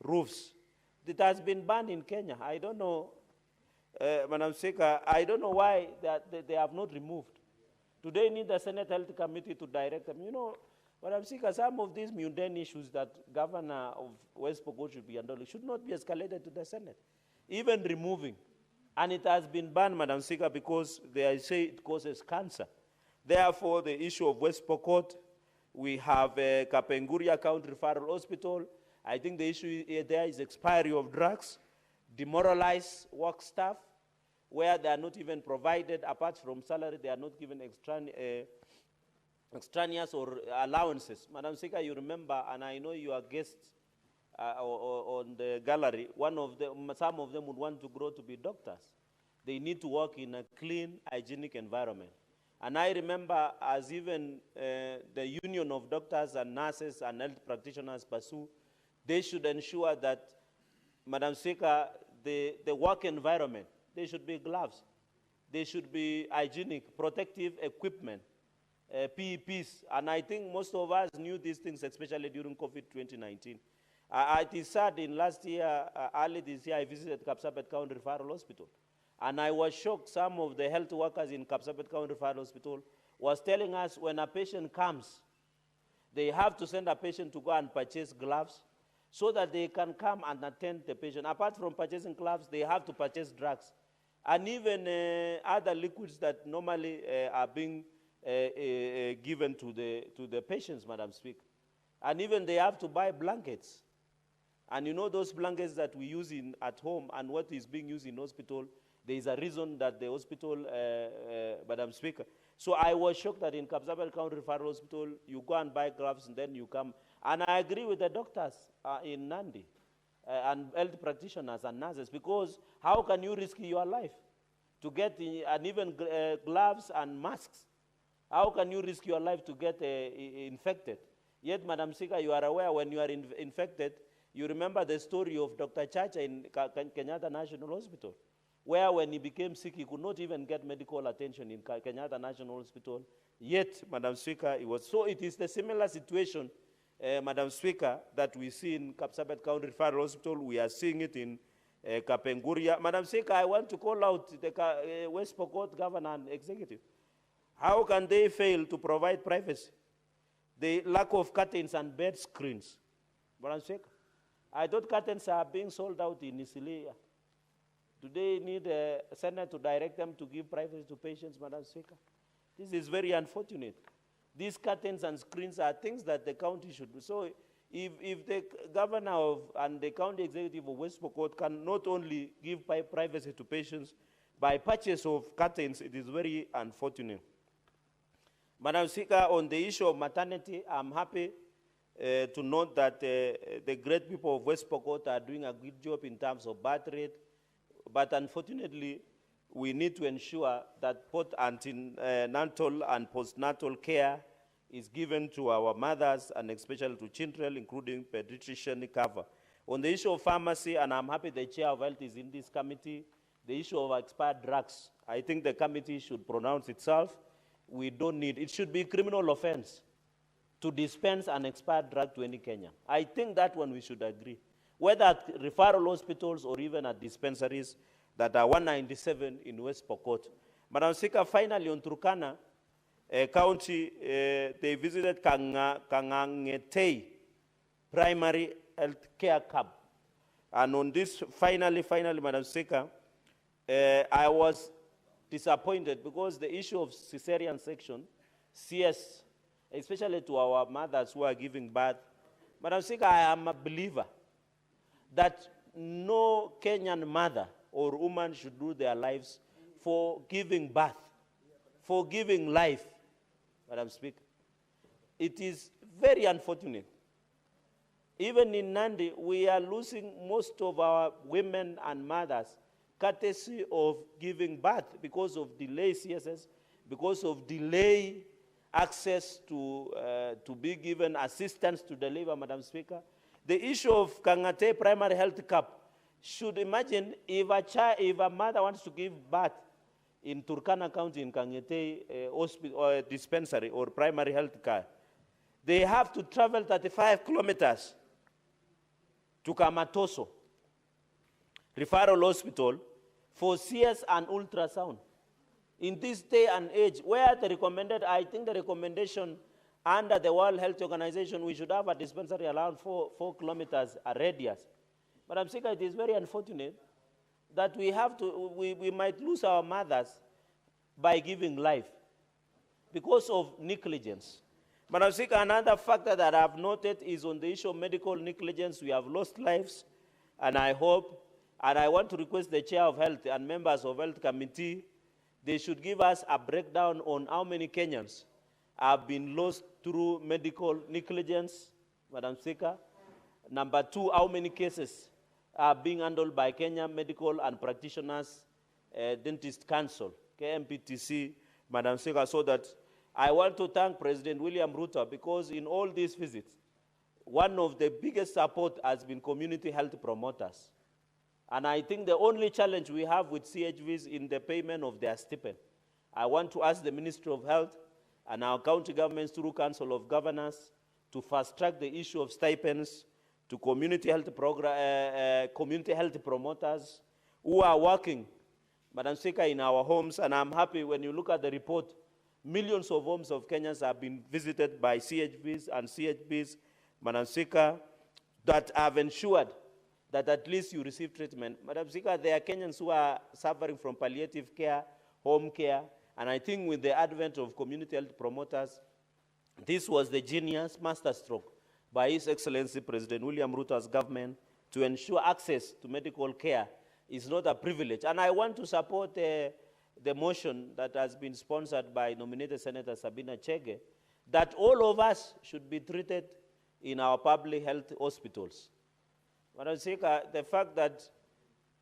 roofs. It has been banned in Kenya. I don't know, Madam Speaker, I don't know why they have not removed. Do they need the Senate Health Committee to direct them? You know, Madam Speaker, some of these mundane issues that Governor of West Pokot should be handling should not be escalated to the Senate, even removing. And it has been banned, Madam Speaker, because they say it causes cancer. Therefore, the issue of West Pokot, we have Kapenguria County Referral Hospital. I think the issue there is expiry of drugs, demoralized work staff, where they are not even provided, apart from salary, they are not given extraneous or allowances. Madam Speaker, you remember, and I know you are guests on the gallery, some of them would want to grow to be doctors. They need to work in a clean, hygienic environment. And I remember, as even the Union of Doctors and Nurses and Health Practitioners pursue, they should ensure that, Madam Speaker, the work environment, there should be gloves, there should be hygienic, protective equipment, PEPs, and I think most of us knew these things, especially during COVID 2019. It is sad, in last year, early this year, I visited Kapsabet County Referral Hospital, and I was shocked. Some of the health workers in Kapsabet County Referral Hospital was telling us when a patient comes, they have to send a patient to go and purchase gloves so that they can come and attend the patient. Apart from purchasing gloves, they have to purchase drugs, and even other liquids that normally are being given to the patients, Madam Speaker. And even they have to buy blankets. And you know those blankets that we use at home and what is being used in hospital, there is a reason that the hospital, Madam Speaker. So I was shocked that in Kapsabet County Referral Hospital, you go and buy gloves and then you come. And I agree with the doctors in Nandi and health practitioners and nurses, because how can you risk your life to get and even gloves and masks? How can you risk your life to get infected? Yet, Madam Speaker, you are aware when you are infected, you remember the story of Dr. Chacha in Kenyatta National Hospital, where when he became sick, he could not even get medical attention in Kenyatta National Hospital. Yet, Madam Speaker, it is the similar situation, Madam Speaker, that we see in Kapsabet County Referral Hospital. We are seeing it in Kapenguria. Madam Speaker, I want to call out the West Pokot Governor and Executive. How can they fail to provide privacy? The lack of curtains and bed screens. Madam Speaker, I thought curtains are being sold out in Isilia. Do they need a Senate to direct them to give privacy to patients, Madam Speaker? This is very unfortunate. These curtains and screens are things that the county should do. So if the governor and the county executive of West Pokot can not only give privacy to patients by purchase of curtains, it is very unfortunate. Madam Speaker, on the issue of maternity, I'm happy to note that the great people of West Pokot are doing a good job in terms of birth rate, but unfortunately, we need to ensure that both antenatal and postnatal care is given to our mothers and especially to children, including pediatrician cover. On the issue of pharmacy, and I'm happy the Chair of Health is in this committee, the issue of expired drugs, I think the committee should pronounce itself. We don't need, it should be a criminal offense to dispense an expired drug to any Kenyan. I think that one we should agree. Whether at referral hospitals or even at dispensaries that are 197 in West Pokot. Madam Speaker, finally on Turkana County, they visited Kangangetei Primary Health Care Camp. And on this, finally, Madam Speaker, I was disappointed because the issue of cesarean section, CS, especially to our mothers who are giving birth, Madam Speaker, I am a believer that no Kenyan mother or woman should lose their lives for giving birth, for giving life, Madam Speaker. It is very unfortunate. Even in Nandi, we are losing most of our women and mothers courtesy of giving birth because of delay CSS, because of delay access to be given assistance to deliver, Madam Speaker. The issue of Kangate Primary Health Camp should imagine if a mother wants to give birth in Turkana County in Kangate hospital or dispensary or primary health care, they have to travel 35 kilometers to Kamatoso Referral Hospital for CS and ultrasound. In this day and age, where the recommended, I think the recommendation under the World Health Organization, we should have a dispensary around 4 kilometers a radius. Madam Speaker, it is very unfortunate that we have to, we might lose our mothers by giving life because of negligence. Madam Speaker, another factor that I've noted is on the issue of medical negligence. We have lost lives, and I hope, and I want to request the Chair of Health and members of Health Committee, they should give us a breakdown on how many Kenyans have been lost through medical negligence, Madam Speaker. Number 2, how many cases are being handled by Kenya Medical and Practitioners Dentist Council, KMPTC, Madam Speaker, so that I want to thank President William Ruto, because in all these visits, one of the biggest support has been community health promoters. And I think the only challenge we have with CHVs in the payment of their stipend. I want to ask the Ministry of Health and our county governments through Council of Governors to fast-track the issue of stipends to community health promoters who are working, Madam Speaker, in our homes. And I'm happy when you look at the report, millions of homes of Kenyans have been visited by CHBs and CHBs, Madam Speaker, that have ensured that at least you receive treatment. Madam Speaker, there are Kenyans who are suffering from palliative care, home care, and I think with the advent of community health promoters, this was the genius masterstroke by His Excellency President William Ruto's government to ensure access to medical care is not a privilege. And I want to support the motion that has been sponsored by nominated Senator Sabina Chege, that all of us should be treated in our public health hospitals. Madam Speaker, the fact that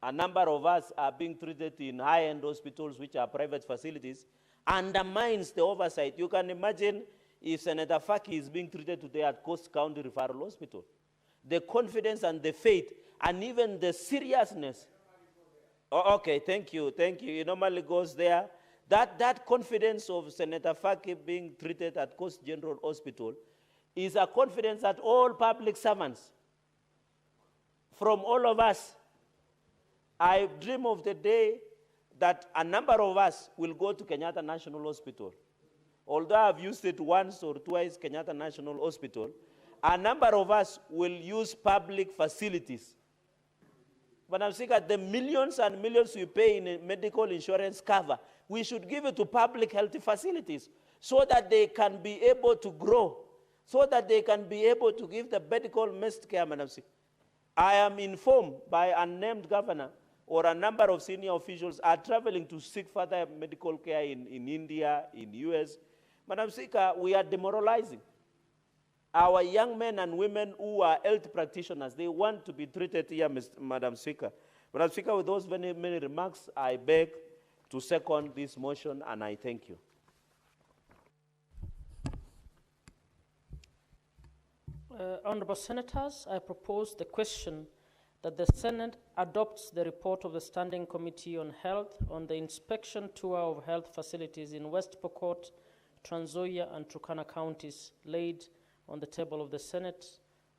a number of us are being treated in high-end hospitals, which are private facilities, undermines the oversight. You can imagine if Senator Faki is being treated today at Coast County Referral Hospital. The confidence and the faith and even the seriousness. Oh, okay, thank you. He normally goes there. That confidence of Senator Faki being treated at Coast General Hospital is a confidence that all public servants, from all of us, I dream of the day that a number of us will go to Kenyatta National Hospital. Although I've used it once or twice, Kenyatta National Hospital, a number of us will use public facilities. But I'm saying that the millions and millions we pay in medical insurance cover, we should give it to public health facilities so that they can be able to grow, so that they can be able to give the medical care, Madam Speaker. I am informed by an unnamed governor or a number of senior officials are traveling to seek further medical care in India, in US. Madam Speaker, we are demoralizing our young men and women who are health practitioners. They want to be treated here, Madam Speaker. Madam Speaker, with those many remarks, I beg to second this motion, and I thank you. Honourable Senators, I propose the question that the Senate adopts the report of the Standing Committee on Health on the inspection tour of health facilities in West Pokot, Trans Nzoia, and Turkana counties laid on the table of the Senate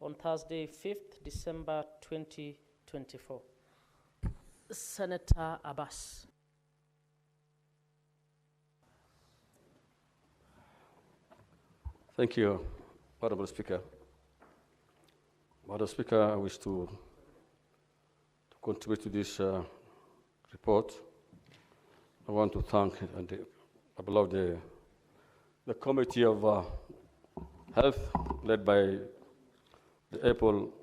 on Thursday, 5th December 2024. Senator Abbas. Thank you, Honourable Speaker. Madam Speaker, I wish to contribute to this report. I want to thank the Committee of Health, led by the Able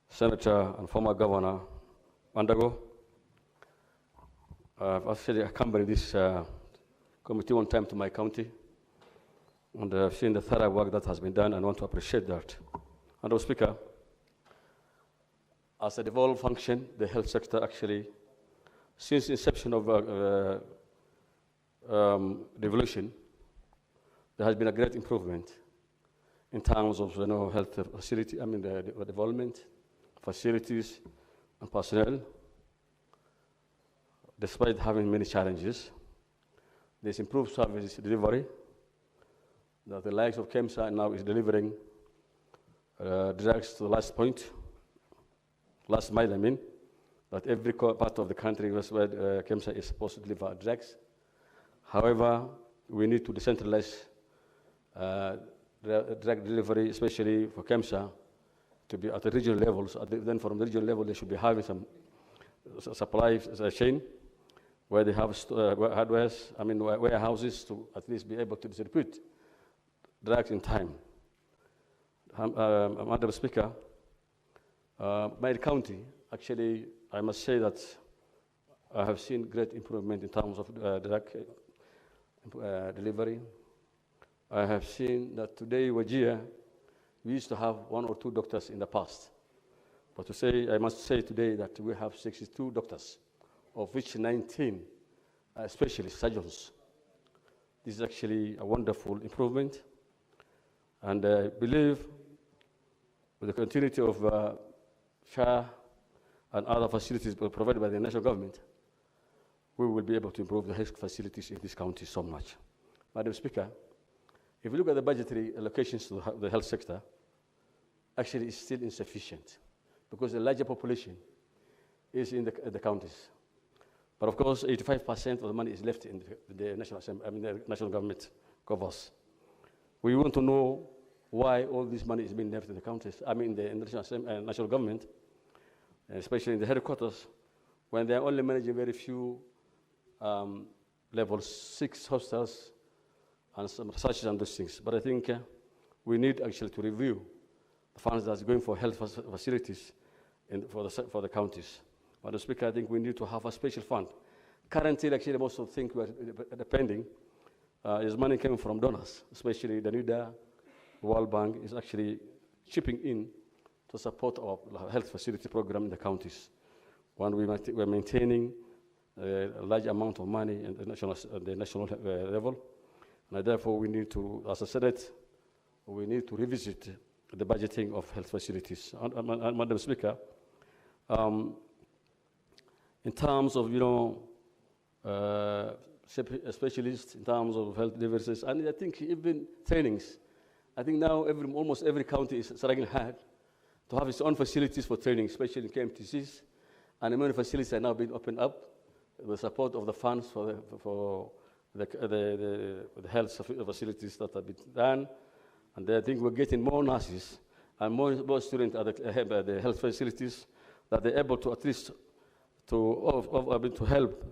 Senator and former Governor Mandago. I've actually accompanied this committee one time to my county, and I've seen the thorough work that has been done, and I want to appreciate that. Honourable Speaker, as a devolved function, the health sector actually, since the inception of devolution, there has been a great improvement in terms of health facility, the development, facilities, and personnel. Despite having many challenges, there's improved service delivery, that the likes of KEMSA now is delivering drugs to the last point, last mile, I mean, that every part of the country where KEMSA is supposed to deliver drugs. However, we need to decentralize drug delivery, especially for KEMSA, to be at the regional levels. Then from the regional level, they should be having some supply chain where they have warehouses to at least be able to distribute drugs in time. Madam Speaker, my county, actually, I must say that I have seen great improvement in terms of drug delivery. I have seen that today, Wajir, we used to have 1 or 2 doctors in the past. But I must say today that we have 62 doctors, of which 19 are specialist surgeons. This is actually a wonderful improvement. And I believe with the continuity of SHA and other facilities provided by the national government, we will be able to improve the health facilities in this county so much. Madam Speaker, if you look at the budgetary allocations to the health sector, actually it's still insufficient because the larger population is in the counties. But of course, 85% of the money is left in the national government covers. We want to know why all this money is being left in the counties, in the national government, especially in the headquarters, when they are only managing very few level 6 hospitals and some research and those things. But I think we need actually to review the funds that's going for health facilities for the counties. Madam Speaker, I think we need to have a special fund. Currently, actually, most of the things we're depending is money coming from donors, especially the NIDA, World Bank is actually chipping in to support our health facility program in the counties. One, we're maintaining a large amount of money at the national level, and therefore we need to, as I said it, we need to revisit the budgeting of health facilities. Madam Speaker, in terms of, specialists, in terms of health services, and I think even trainings, I think now almost every county is struggling hard to have its own facilities for training, especially in KMTCs, and many facilities are now being opened up with the support of the funds for the health facilities that have been done. And I think we're getting more nurses and more students at the health facilities that they're able to at least to help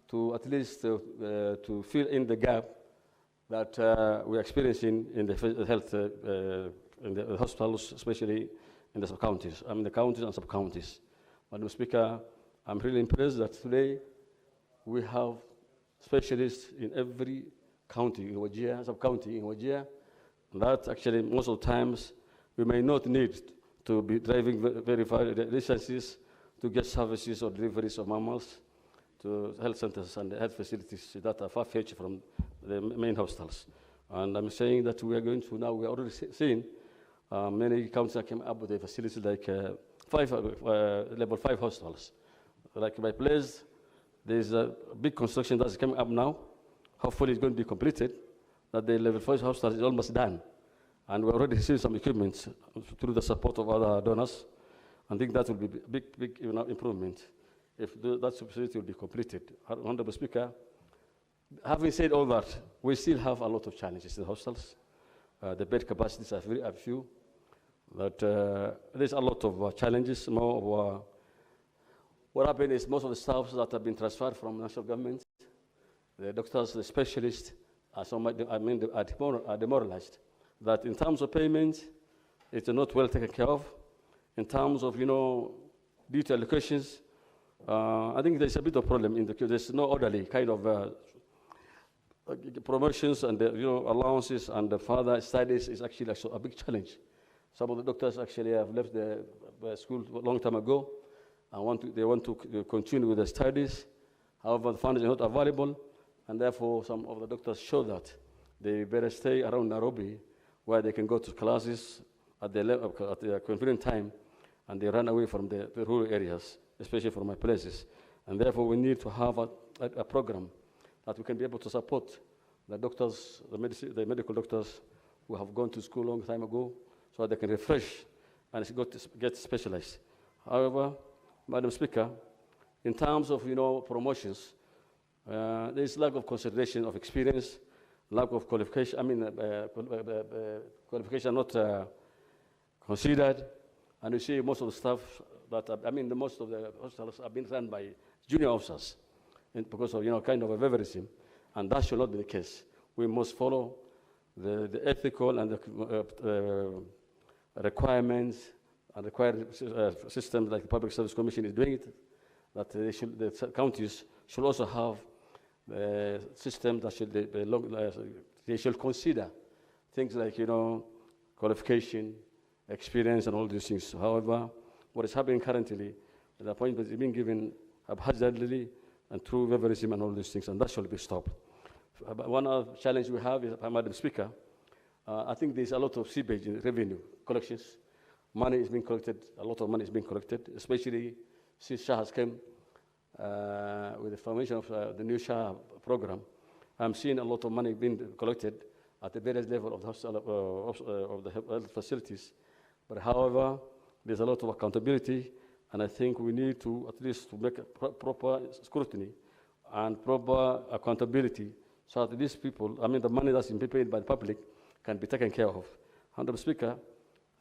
to at least to fill in the gap that we're experiencing in the health in the hospitals, especially in the sub-counties, the counties and sub-counties. Madam Speaker, I'm really impressed that today we have specialists in every county in Wajir, sub-county in Wajir. That actually, most of the times, we may not need to be driving very far distances to get services or deliveries of mammals to health centers and health facilities that are far-fetched from the main hospitals. And I'm saying that we are going to now, we are already seeing many counties that came up with a facility like level 5 hospitals. Like my place, there's a big construction that's coming up now. Hopefully it's going to be completed. That the level 5 hospital is almost done. And we already received some equipment through the support of other donors. I think that will be a big improvement if that facility will be completed. Honorable Speaker, having said all that, we still have a lot of challenges in the hospitals. The bed capacities are very few. But there's a lot of challenges. What happened is most of the staffs that have been transferred from national government, the doctors, the specialists, are demoralized. That in terms of payment, it's not well taken care of. In terms of, due to allocations, I think there's a bit of problem in there's no orderly kind of promotions and allowances, and the further studies is actually a big challenge. Some of the doctors actually have left the school a long time ago and they want to continue with the studies. However, the funds are not available, and therefore some of the doctors show that they better stay around Nairobi where they can go to classes at the convenient time, and they run away from the rural areas, especially from my places. And therefore, we need to have a program that we can be able to support the doctors, the medical doctors who have gone to school a long time ago, so that they can refresh and get specialized. However, Madam Speaker, in terms of, promotions, there is lack of consideration of experience, lack of qualification, qualification not considered, and you see most of the staff most of the hospitals have been run by junior officers because of, kind of a favorism, and that should not be the case. We must follow the ethical and the requirements and required systems like the Public Service Commission is doing it, that the counties should also have a system that they should consider things like, qualification, experience, and all these things. However, what is happening currently, the appointments are being given haphazardly and through favorism and all these things, and that should be stopped. One other challenge we have is, Madam Speaker, I think there's a lot of seepage in revenue collections. Money is being collected, a lot of money is being collected, especially since Shah has come with the formation of the new Shah program. I'm seeing a lot of money being collected at the various level of the hospital, of the health facilities. But however, there's a lot of accountability, and I think we need to at least to make a proper scrutiny and proper accountability so that these people, the money that's been paid by the public can be taken care of. Honorable Speaker,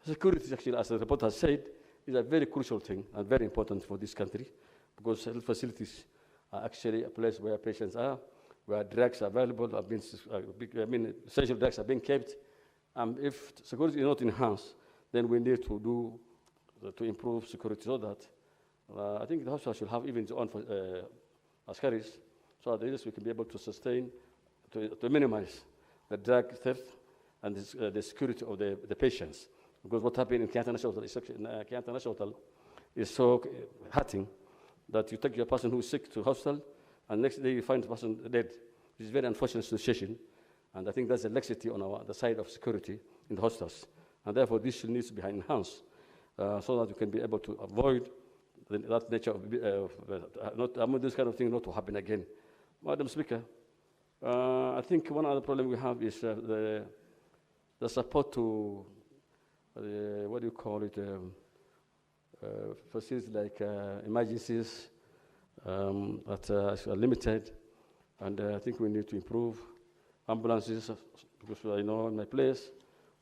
security, actually, as the report has said, is a very crucial thing and very important for this country, because health facilities are actually a place where patients are, where drugs are available, essential drugs are being kept. If security is not enhanced, then we need to improve security so that I think the hospital should have even its own askaris, so that we can be able to sustain, to minimize the drug theft and the security of the patients. Because what happened in Kenyatta National is so hurting that you take your person who is sick to hospital, and next day you find the person dead. It's a very unfortunate situation, and I think that's a laxity on the side of security in the hospitals. And therefore, this needs to be enhanced so that you can be able to avoid that nature of this kind of thing not to happen again. Madam Speaker, I think one other problem we have is the support to what do you call it? Facilities like emergencies that are limited, and I think we need to improve ambulances, because I know in my place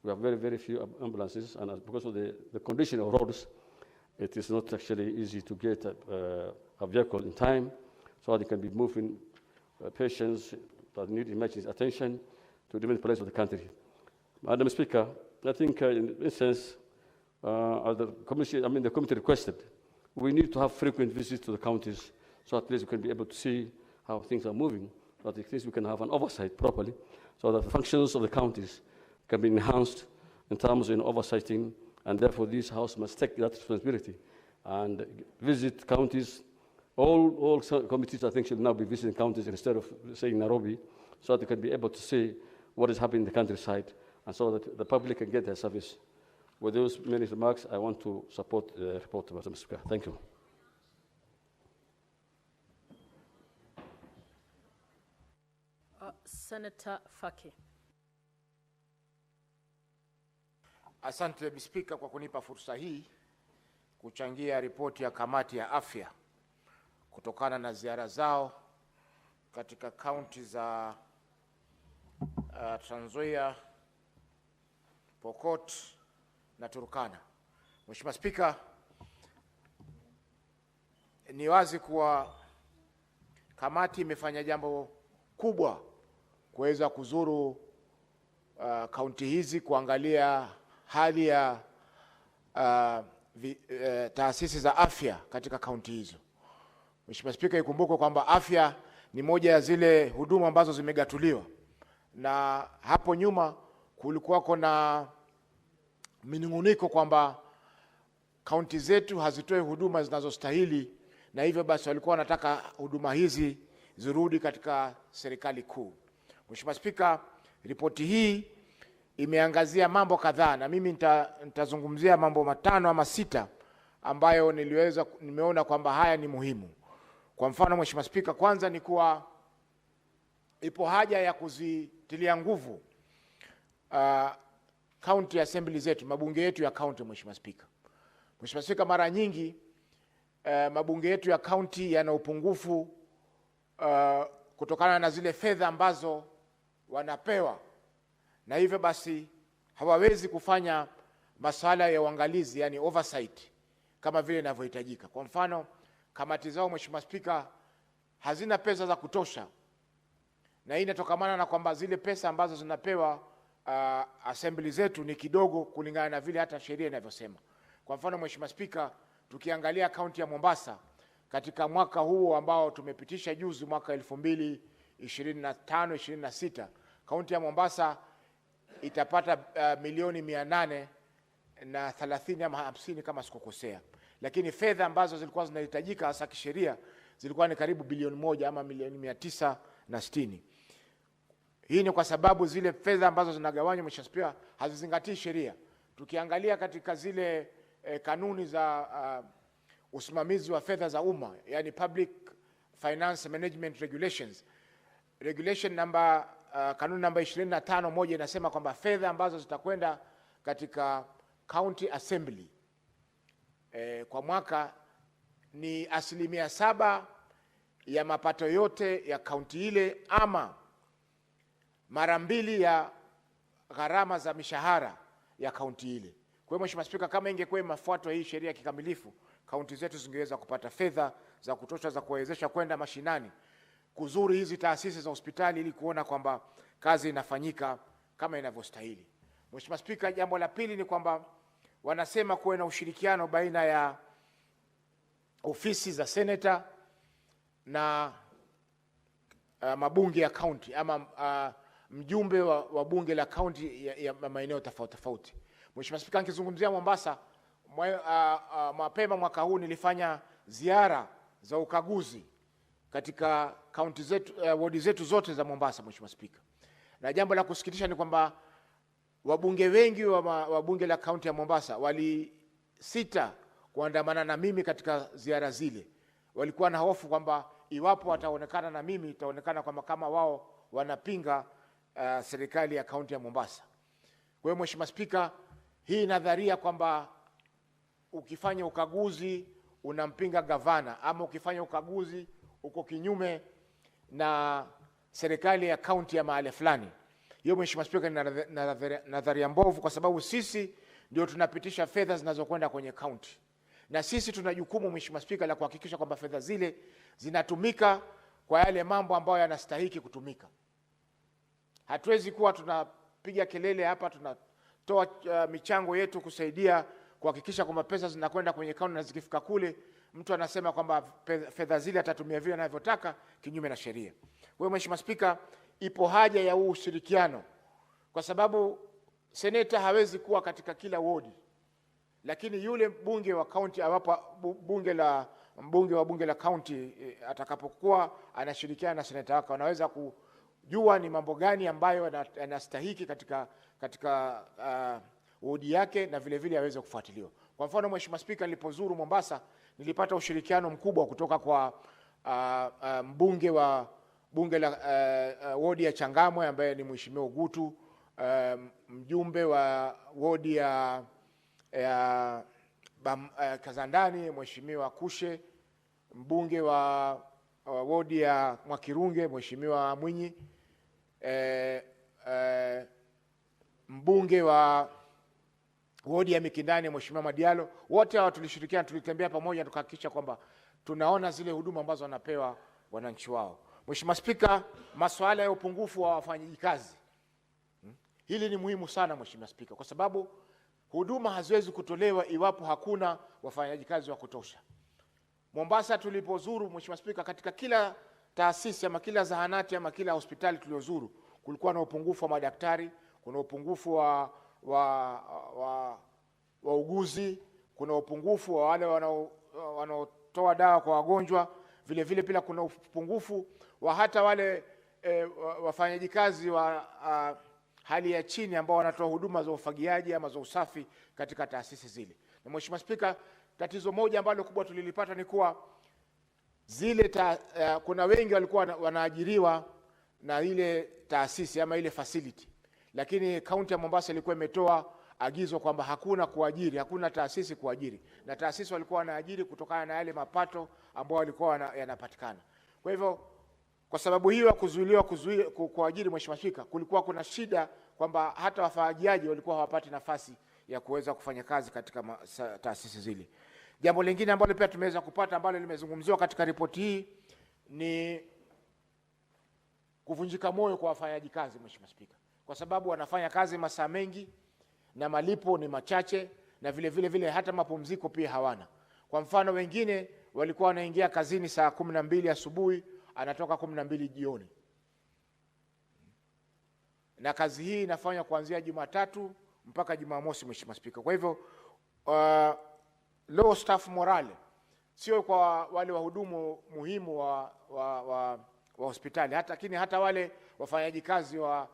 we have very, very few ambulances, and because of the condition of roads, it is not actually easy to get a vehicle in time, so they can be moving patients that need emergency attention to different places of the country. Madam Speaker, I think in this sense, as the committee requested, we need to have frequent visits to the counties, so at least we can be able to see how things are moving, so that at least we can have an oversight properly, so that the functions of the counties can be enhanced in terms of oversighting, and therefore this House must take that responsibility and visit counties. All committees, I think, should now be visiting counties instead of saying Nairobi, so that they can be able to see what is happening in the countryside, and so that the public can get their service. With those many remarks, I want to support the report, Madam Speaker. Thank you. Senator Faki. Asante Bi Spika kwa kunipa fursa hii kuchangia ripoti ya kamati ya afya kutokana na ziara zao katika kaunti za Trans Nzoia, Pokot na Turkana. Mheshimiwa Spika, ni wazi kuwa kamati imefanya jambo kubwa kuweza kuzuru kaunti hizi kuangalia hali ya taasisi za afya katika kaunti hizo. Mheshimiwa Spika, ikumbuke kwamba afya ni moja ya zile huduma ambazo zimegatuliwa, na hapo nyuma kulikuwa na minunguniko kwamba kaunti zetu hazitoi huduma zinazostahili, na hivyo basi walikuwa wanataka huduma hizi zirudi katika serikali kuu. Mheshimiwa Spika, ripoti hii imeangazia mambo kadhaa, na mimi nitazungumzia mambo 5 ama 6 ambayo nimeona kwamba haya ni muhimu. Kwa mfano, Mheshimiwa Spika, kwanza ni kuwa ipo haja ya kuzitilia nguvu county assembly zetu, mabunge yetu ya county. Mheshimiwa Spika, mara nyingi mabunge yetu ya county yana upungufu kutokana na zile fedha ambazo wanapewa, na hivyo basi hawawezi kufanya masuala ya uangalizi, yani oversight, kama vile inavyohitajika. Kwa mfano, kamati zao, Mheshimiwa Spika, hazina pesa za kutosha, na hii inatokana na kwamba zile pesa ambazo zinapewa assembly zetu ni kidogo kulingana na vile hata sheria inavyosema. Kwa mfano, Mheshimiwa Spika, tukiangalia kaunti ya Mombasa katika mwaka huu ambao tumepitisha juzi, mwaka 2025-26, kaunti ya Mombasa itapata milioni 830 ama 50 kama sikukosea, lakini fedha ambazo zilikuwa zinahitajika hasa kisheria zilikuwa ni karibu bilioni 1 ama milioni 960. Hii ni kwa sababu zile fedha ambazo zinagawanywa, Mheshimiwa Spika, hazizingatii sheria. Tukiangalia katika zile kanuni za usimamizi wa fedha za umma, yani Public Finance Management Regulations, kanuni namba 25(1) inasema kwamba fedha ambazo zitakwenda katika county assembly kwa mwaka ni 7% ya mapato yote ya county ile, ama mara 2 ya gharama za mishahara ya county ile. Kwa hiyo Mheshimiwa Spika, kama ingekuwa imefuatwa hii sheria kikamilifu, kaunti zetu zingeweza kupata fedha za kutosha za kuwezesha kwenda mashinani kuzuri hizi taasisi za hospitali ili kuona kwamba kazi inafanyika kama inavyostahili. Mheshimiwa Spika, jambo la pili ni kwamba wanasema kuwe na ushirikiano baina ya ofisi za seneta na mabunge ya county ama mjumbe wa bunge la county ya maeneo tofauti tofauti. Mheshimiwa Spika, nikizungumzia Mombasa, mapema mwaka huu nilifanya ziara za ukaguzi katika county zetu, ward zetu zote za Mombasa, Mheshimiwa Spika. Na jambo la kusikitisha ni kwamba wabunge wengi wa bunge la county ya Mombasa walisita kuandamana na mimi katika ziara zile. Walikuwa na hofu kwamba iwapo wataonekana na mimi, itaonekana kwamba kama wao wanapinga serikali ya county ya Mombasa. Kwa hiyo Mheshimiwa Spika, hii nadharia kwamba ukifanya ukaguzi unampinga gavana, ama ukifanya ukaguzi uko kinyume na serikali ya county ya mahali fulani, hiyo Mheshimiwa Spika ni nadharia mbovu, kwa sababu sisi ndio tunapitisha fedha zinazokwenda kwenye county, na sisi tuna jukumu, Mheshimiwa Spika, la kuhakikisha kwamba fedha zile zinatumika kwa yale mambo ambayo yanastahili kutumika. Hatuwezi kuwa tunapiga kelele hapa, tunatoa michango yetu kusaidia kuhakikisha kwamba pesa zinakwenda kwenye county, na zikifika kule mtu anasema kwamba fedha zile atatumia vile anavyotaka kinyume na sheria. Kwa hiyo Mheshimiwa Spika, ipo haja ya ushirikiano, kwa sababu seneta hawezi kuwa katika kila ward, lakini yule bunge wa county awapa mbunge wa bunge la county atakapokuwa anashirikiana na seneta wake, wanaweza kujua ni mambo gani ambayo yanastahili katika ward yake, na vile vile aweze kufuatiliwa. Kwa mfano Mheshimiwa Spika, nilipozuru Mombasa nilipata ushirikiano mkubwa kutoka kwa mbunge wa bunge la ward ya Changamwe ambaye ni Mheshimiwa Ugutu, mjumbe wa ward ya Kazandani Mheshimiwa Kushe, mbunge wa ward ya Mwakirunge Mheshimiwa Mwinyi, mbunge wa ward ya Mikindani Mheshimiwa Madialo. Wote hao tulishirikiana, tulitembea pamoja, tukahakikisha kwamba tunaona zile huduma ambazo wanapewa wananchi wao. Mheshimiwa Spika, masuala ya upungufu wa wafanyikazi, hili ni muhimu sana Mheshimiwa Spika, kwa sababu huduma haziwezi kutolewa iwapo hakuna wafanyakazi wa kutosha. Mombasa tulipozuru, Mheshimiwa Spika, katika kila taasisi ama kila zahanati ama kila hospitali tuliozuru, kulikuwa na upungufu wa madaktari, kuna upungufu wa uguzi, kuna upungufu wa wale wanaotoa dawa kwa wagonjwa, vile vile pia kuna upungufu wa hata wale wafanyakazi wa hali ya chini ambao wanatoa huduma za ufagiaji ama za usafi katika taasisi zile. Na Mheshimiwa Spika, tatizo moja ambalo kubwa tulilipata ni kuwa kuna wengi walikuwa wanaajiriwa na ile taasisi ama ile facility, lakini kaunti ya Mombasa ilikuwa imetoa agizo kwamba hakuna kuajiri, hakuna taasisi kuajiri, na taasisi walikuwa wanaajiri kutokana na yale mapato ambayo walikuwa yanapatikana. Kwa hivyo kwa sababu hiyo ya kuzuiliwa kuajiri, Mheshimiwa Spika, kulikuwa kuna shida kwamba hata wafaajiaji walikuwa hawapati nafasi ya kuweza kufanya kazi katika taasisi zile. Jambo lingine ambalo pia tumeweza kupata ambalo limezungumziwa katika ripoti hii ni kuvunjika moyo kwa wafanyaji kazi, Mheshimiwa Spika, kwa sababu wanafanya kazi masaa mengi na malipo ni machache, na vile hata mapumziko pia hawana. Kwa mfano, wengine walikuwa wanaingia kazini saa 12 asubuhi, anatoka 12 jioni. Na kazi hii inafanywa kuanzia Jumatatu mpaka Jumamosi, Mheshimiwa Spika. Kwa hivyo low staff morale sio kwa wale wahudumu muhimu wa hospitali, lakini hata wale wafanyaji kazi wa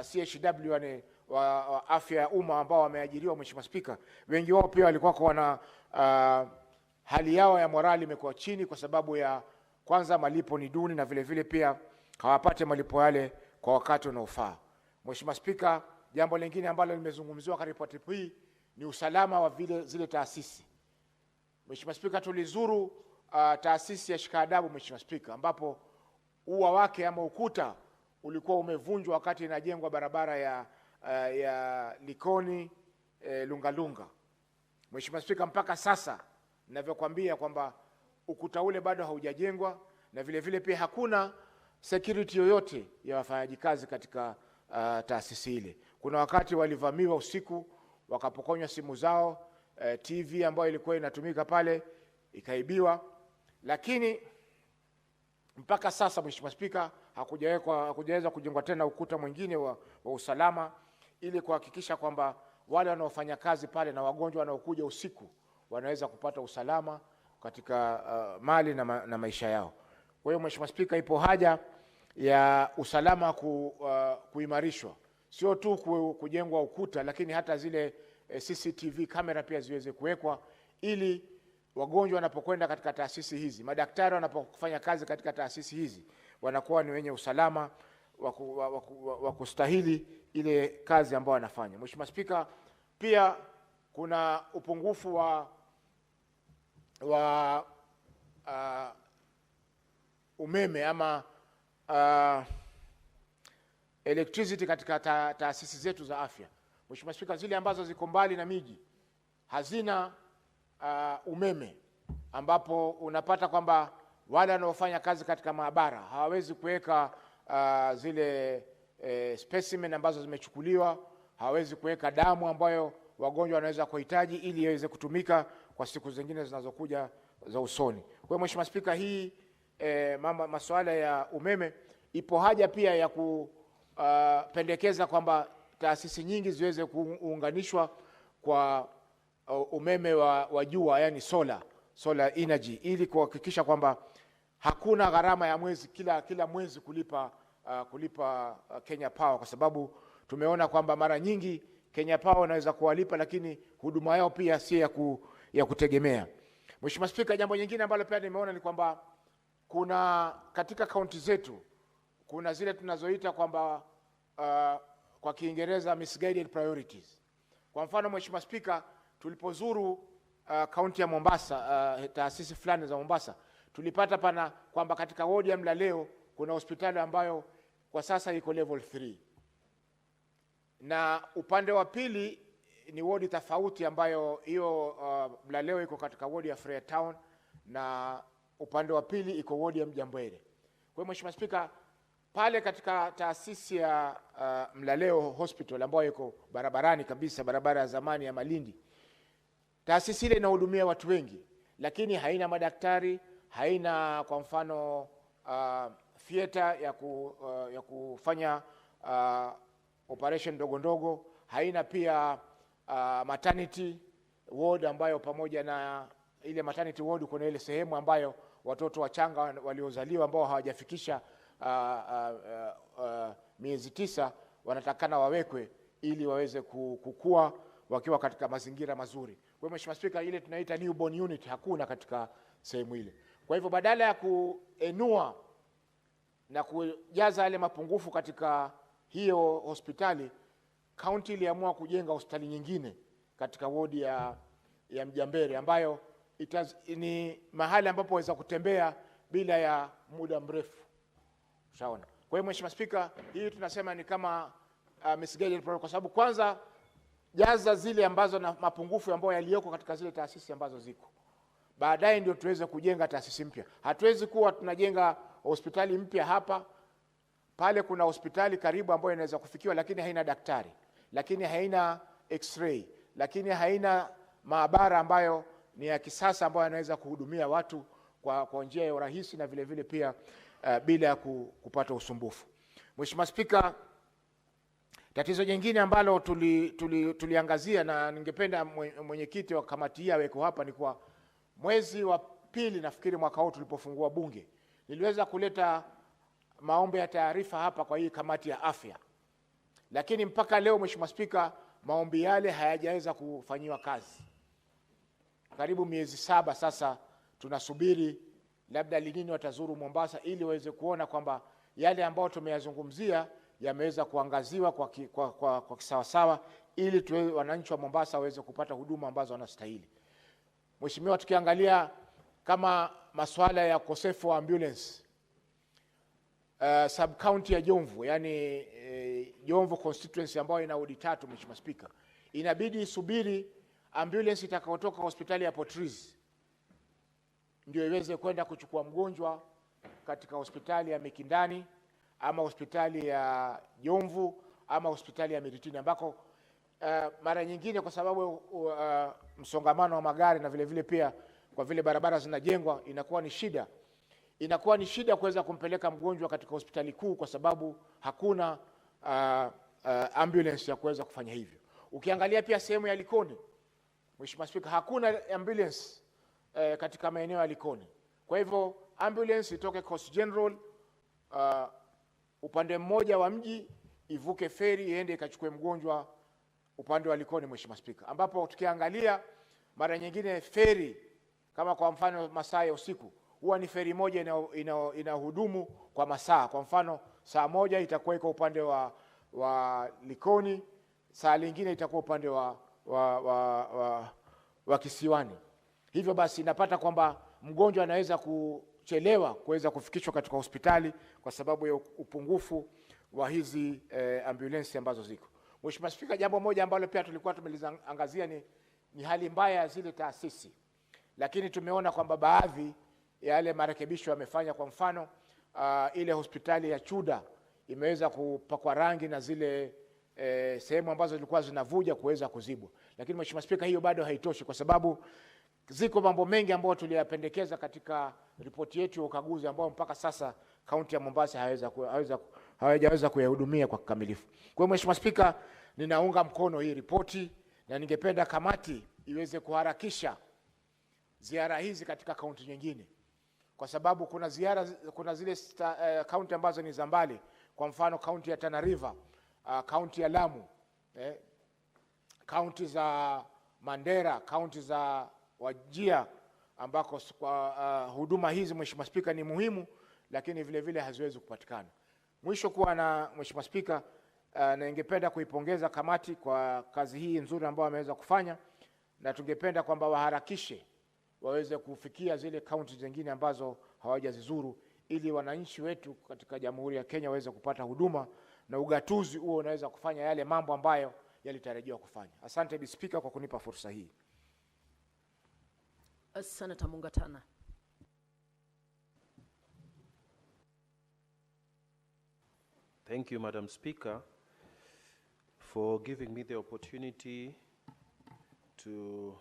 CHW wa afya ya umma ambao wameajiriwa, Mheshimiwa Spika, wengi wao pia walikuwa wana hali yao ya morali imekuwa chini kwa sababu ya kwanza malipo ni duni, na vile pia hawapate malipo yale kwa wakati unaofaa. Mheshimiwa Spika, jambo lingine ambalo limezungumziwa katika ripoti hii ni usalama wa zile taasisi. Mheshimiwa Spika, tulizuru taasisi ya Shikaadabu, Mheshimiwa Spika, ambapo ua wake ama ukuta ulikuwa umevunjwa wakati inajengwa barabara ya Likoni Lungalunga. Mheshimiwa Spika, mpaka sasa ninavyokuambia kwamba ukuta ule bado haujajengwa, na vile pia hakuna security yoyote ya wafanyaji kazi katika taasisi ile. Kuna wakati walivamiwa usiku, wakapokonywa simu zao, TV ambayo ilikuwa inatumika pale ikaibiwa, lakini mpaka sasa, Mheshimiwa Spika, hakujaweza kujengwa tena ukuta mwingine wa usalama ili kuhakikisha kwamba wale wanaofanya kazi pale na wagonjwa wanaokuja usiku wanaweza kupata usalama katika mali na maisha yao. Kwa hiyo, Mheshimiwa Spika, ipo haja ya usalama kuimarishwa, sio tu kujengwa ukuta, lakini hata zile CCTV kamera pia ziweze kuwekwa, ili wagonjwa wanapokwenda katika taasisi hizi, madaktari wanapofanya kazi katika taasisi hizi, wanakuwa ni wenye usalama wa kustahili ile kazi ambayo wanafanya. Mheshimiwa Spika, pia kuna upungufu wa umeme ama electricity katika taasisi zetu za afya. Mheshimiwa Spika, zile ambazo ziko mbali na miji hazina umeme, ambapo unapata kwamba wale wanaofanya kazi katika maabara hawawezi kuweka zile specimen ambazo zimechukuliwa, hawawezi kuweka damu ambayo wagonjwa wanaweza kuhitaji ili iweze kutumika kwa siku zingine zinazokuja za usoni. Kwa hiyo, Mheshimiwa Spika, hii masuala ya umeme, ipo haja pia ya kupendekeza kwamba taasisi nyingi ziweze kuunganishwa kwa umeme wa jua, yani solar energy, ili kuhakikisha kwamba hakuna gharama ya mwezi kila mwezi kulipa Kenya Power, kwa sababu tumeona kwamba mara nyingi Kenya Power inaweza kuwalipa, lakini huduma yao pia si ya kutegemea. Mheshimiwa Spika, jambo nyingine ambalo pia nimeona ni kwamba kuna katika kaunti zetu kuna zile tunazoita kwamba kwa Kiingereza misguided priorities. Kwa mfano, Mheshimiwa Spika, tulipozuru kaunti ya Mombasa, taasisi fulani za Mombasa, tulipata pana kwamba katika wodi ya Mlaleo kuna hospitali ambayo kwa sasa iko level 3, na upande wa pili ni wodi tofauti ambayo hiyo Mlaleo iko katika wodi ya Freetown na upande wa pili iko wodi ya Mjambwele. Kwa hiyo, Mheshimiwa Spika, pale katika taasisi ya Mlaleo Hospital ambayo iko barabarani kabisa, barabara ya zamani ya Malindi, taasisi ile inahudumia watu wengi, lakini haina madaktari, haina kwa mfano theater ya kufanya operation ndogo, haina pia maternity ward ambayo pamoja na ile maternity ward kuna ile sehemu ambayo watoto wachanga waliozaliwa ambao hawajafikisha miezi 9 wanatakana wawekwe ili waweze kukua wakiwa katika mazingira mazuri. Kwa hiyo, Mheshimiwa Spika, ile tunaita newborn unit hakuna katika sehemu ile. Kwa hivyo, badala ya kuenua na kujaza yale mapungufu katika hiyo hospitali, county iliamua kujenga hospitali nyingine katika wodi ya Mjambere ambayo ni mahali ambapo waweza kutembea bila ya muda mrefu. Ushaona? Kwa hiyo Mheshimiwa Spika, hii tunasema ni kama misguided program, kwa sababu kwanza jaza zile ambazo na mapungufu ambayo yaliyoko katika zile taasisi ambazo ziko. Baadaye ndio tuweze kujenga taasisi mpya. Hatuwezi kuwa tunajenga hospitali mpya hapa, pale kuna hospitali karibu ambayo inaweza kufikiwa lakini haina daktari, lakini haina x-ray, lakini haina maabara ambayo ni ya kisasa ambayo anaweza kuhudumia watu kwa njia ya urahisi na vile vile pia bila kupata usumbufu. Mheshimiwa Spika, tatizo jingine ambalo tuliangazia na ningependa mwenyekiti wa kamati hii aweko hapa ni kwa mwezi wa pili nafikiri mwaka huu tulipofungua bunge, niliweza kuleta maombi ya taarifa hapa kwa hii kamati ya afya. Lakini mpaka leo Mheshimiwa Spika, maombi yale hayajaweza kufanyiwa kazi. Karibu miezi 7 sasa tunasubiri labda lini watazuru Mombasa ili waweze kuona kwamba yale ambayo tumeyazungumzia yameweza kuangaziwa kwa kisawasawa ili wananchi wa Mombasa waweze kupata huduma ambazo wanastahili. Mheshimiwa, tukiangalia kama masuala ya ukosefu wa ambulance sub county ya Jomvu, yani Jomvu constituency ambayo ina wodi 3, Mheshimiwa Spika, inabidi isubiri ambulance itakayotoka hospitali ya Potriz ndio iweze kwenda kuchukua mgonjwa katika hospitali ya Mikindani ama hospitali ya Jomvu ama hospitali ya Miritini, ambako mara nyingine kwa sababu msongamano wa magari na vile vile pia kwa vile barabara zinajengwa inakuwa ni shida kuweza kumpeleka mgonjwa katika hospitali kuu kwa sababu hakuna ambulance ya kuweza kufanya hivyo. Ukiangalia pia sehemu ya Likoni, Mheshimiwa Spika, hakuna ambulance katika maeneo ya Likoni. Kwa hivyo ambulance itoke Coast General upande mmoja wa mji ivuke feri iende ikachukue mgonjwa upande wa Likoni, Mheshimiwa Spika, ambapo tukiangalia mara nyingine feri kama kwa mfano masaa ya usiku huwa ni feri moja inahudumu kwa masaa. Kwa mfano saa moja itakuwa iko upande wa Likoni, saa lingine itakuwa upande wa Kisiwani. Hivyo basi inapata kwamba mgonjwa anaweza kuchelewa kuweza kufikishwa katika hospitali kwa sababu ya upungufu wa hizi ambulance ambazo ziko. Mheshimiwa Spika, jambo moja ambalo pia tulikuwa tumelizangazia ni hali mbaya ya zile taasisi. Lakini tumeona kwamba baadhi ya yale marekebisho yamefanya. Kwa mfano ile hospitali ya Chuda imeweza kupakwa rangi na zile sehemu ambazo zilikuwa zinavuja kuweza kuzibwa. Lakini Mheshimiwa Spika, hiyo bado haitoshi kwa sababu ziko mambo mengi ambayo tuliyapendekeza katika ripoti yetu ya ukaguzi ambao mpaka sasa kaunti ya Mombasa hawajaweza kuyahudumia kwa kikamilifu. Kwa hiyo Mheshimiwa Spika, ninaunga mkono hii ripoti na ningependa kamati iweze kuharakisha ziara hizi katika kaunti nyingine, kwa sababu kuna zile kaunti ambazo ni za mbali. Kwa mfano kaunti ya Tana River, kaunti ya Lamu, kaunti za Mandera, kaunti za Wajir, ambako huduma hizi Mheshimiwa Spika ni muhimu lakini vile vile haziwezi kupatikana. Mwisho kuwa na Mheshimiwa Spika, na ningependa kuipongeza kamati kwa kazi hii nzuri ambayo wameweza kufanya, na tungependa kwamba waharakishe waweze kufikia zile kaunti zingine ambazo hawajazizuru ili wananchi wetu katika Jamhuri ya Kenya waweze kupata huduma na ugatuzi huo unaweza kufanya yale mambo ambayo yalitarajiwa kufanya. Asante Bi Spika kwa kunipa fursa hii. Senator Mungatana. Thank you, Madam Speaker, for giving me the opportunity to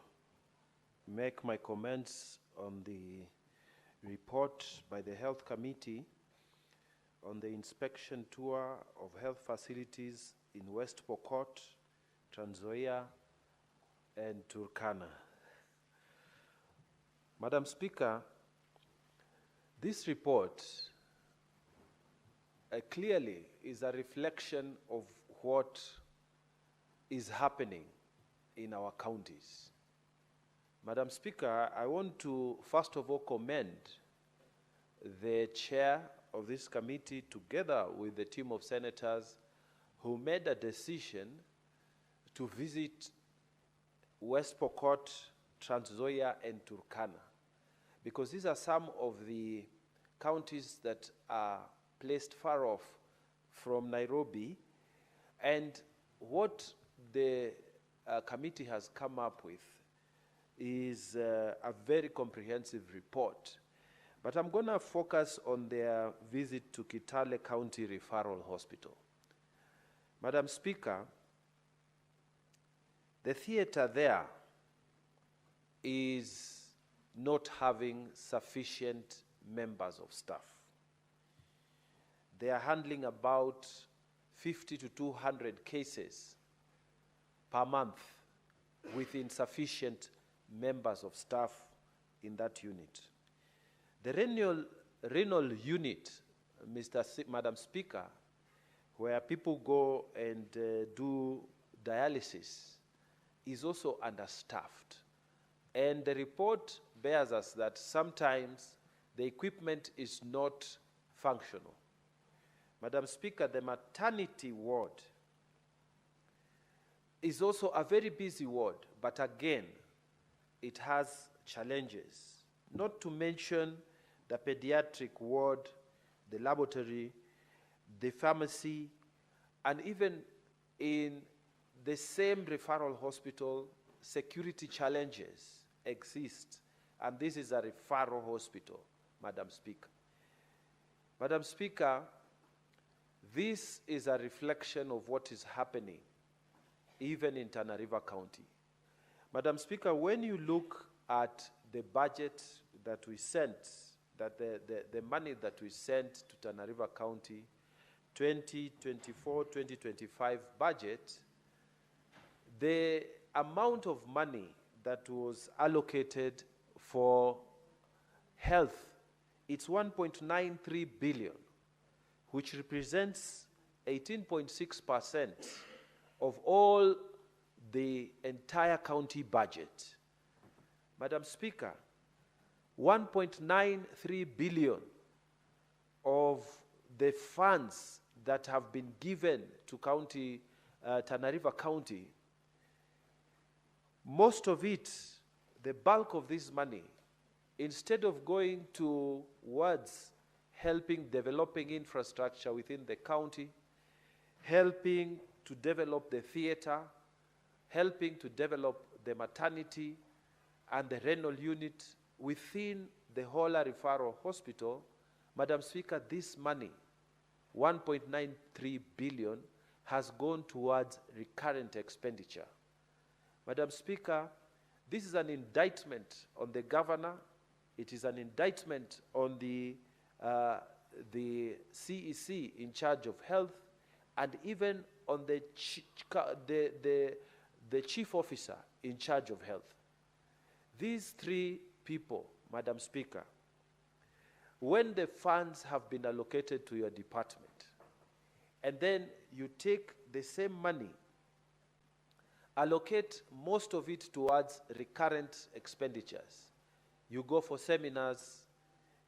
make my comments on the report by the Health Committee on the inspection tour of health facilities in West Pokot, Trans Nzoia, and Turkana. Madam Speaker, this report clearly is a reflection of what is happening in our counties. Madam Speaker, I want to first of all commend the chair of this committee together with the team of senators who made a decision to visit West Pokot, Trans Nzoia, and Turkana, because these are some of the counties that are placed far off from Nairobi. And what the committee has come up with is a very comprehensive report. But I'm going to focus on their visit to Kitale County Referral Hospital. Madam Speaker, the theater there is not having sufficient members of staff. They are handling about 50 to 200 cases per month with insufficient members of staff in that unit. The renal unit, Madam Speaker, where people go and do dialysis, is also understaffed. And the report bears us that sometimes the equipment is not functional. Madam Speaker, the maternity ward is also a very busy ward, but again, it has challenges. Not to mention the pediatric ward, the laboratory, the pharmacy, and even in the same referral hospital, security challenges exist. And this is a referral hospital, Madam Speaker. Madam Speaker, this is a reflection of what is happening even in Tana River County. Madam Speaker, when you look at the budget that we sent, that the money that we sent to Tana River County, 2024-2025 budget, the amount of money that was allocated for health, it's 1.93 billion, which represents 18.6% of all the entire county budget. Madam Speaker, 1.93 billion of the funds that have been given to county, Tana River County, most of it, the bulk of this money, instead of going towards helping developing infrastructure within the county, helping to develop the theater, helping to develop the maternity and the renal unit within the Hola Referral Hospital, Madam Speaker, this money, 1.93 billion, has gone towards recurrent expenditure. Madam Speaker, this is an indictment on the governor. It is an indictment on the CEC in charge of health, and even on the chief officer in charge of health. These three people, Madam Speaker, when the funds have been allocated to your department, and then you take the same money, allocate most of it towards recurrent expenditures. You go for seminars,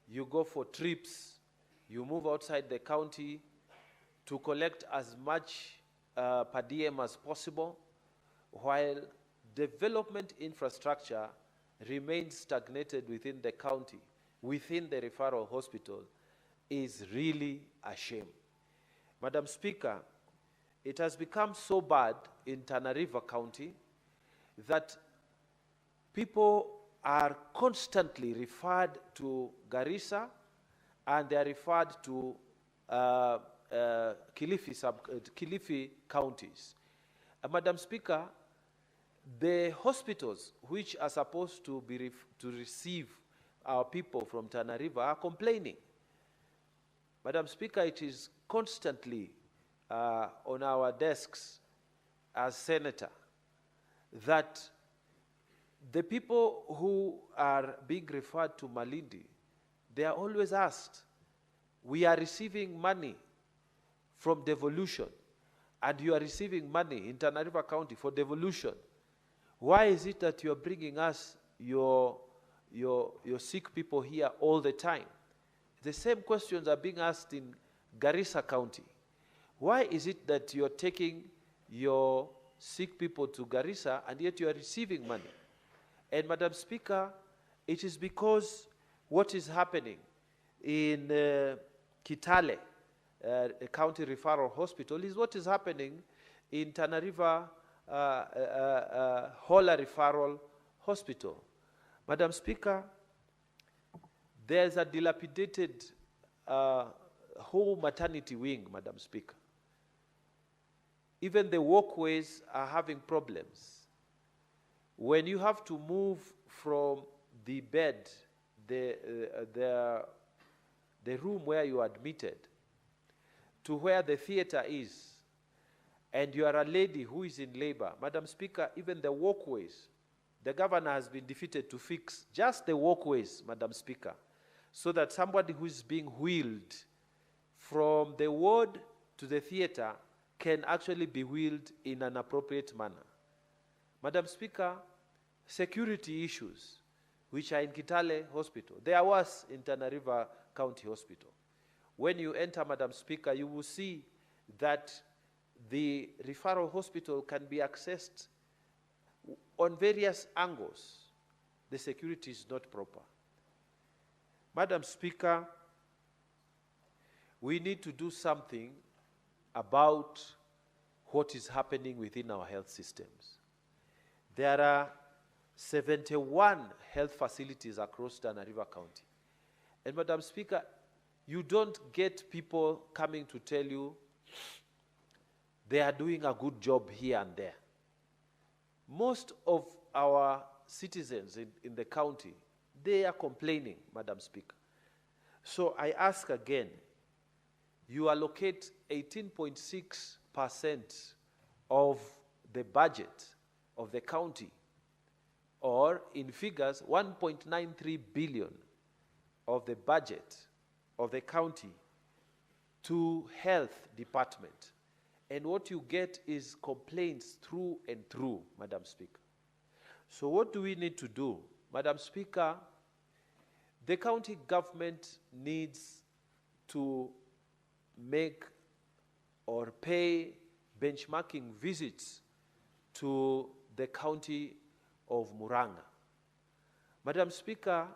you go for trips, you move outside the county to collect as much per diem as possible, while development infrastructure remains stagnated within the county, within the referral hospital, is really a shame. Madam Speaker, it has become so bad in Tana River County that people are constantly referred to Garissa, and they are referred to Kilifi counties. Madam Speaker, the hospitals which are supposed to be to receive our people from Tana River are complaining. Madam Speaker, it is constantly on our desks as senator that the people who are being referred to Malindi, they are always asked, we are receiving money from devolution, and you are receiving money in Tana River County for devolution. Why is it that you are bringing us your sick people here all the time? The same questions are being asked in Garissa County. Why is it that you're taking your sick people to Garissa, and yet you are receiving money. And Madam Speaker, it is because what is happening in Kitale, a county referral hospital, is what is happening in Tana River Hola Referral Hospital. Madam Speaker, there's a dilapidated whole maternity wing, Madam Speaker. Even the walkways are having problems. When you have to move from the bed, the room where you are admitted, to where the theater is, and you are a lady who is in labor, Madam Speaker, even the walkways, the governor has been defeated to fix just the walkways, Madam Speaker, so that somebody who is being wheeled from the ward to the theater can actually be wheeled in an appropriate manner. Madam Speaker, security issues, which are in Kitale Hospital, they are worse in Tana River County Hospital. When you enter, Madam Speaker, you will see that the referral hospital can be accessed on various angles. The security is not proper. Madam Speaker, we need to do something about what is happening within our health systems. There are 71 health facilities across Tana River County. And Madam Speaker, you don't get people coming to tell you they are doing a good job here and there. Most of our citizens in the county, they are complaining, Madam Speaker. So I ask again, you allocate 18.6% of the budget of the county, or in figures, 1.93 billion of the budget of the county to health department. And what you get is complaints through and through, Madam Speaker. So what do we need to do? Madam Speaker, the county government needs to make or pay benchmarking visits to the county of Muranga. Madam Speaker,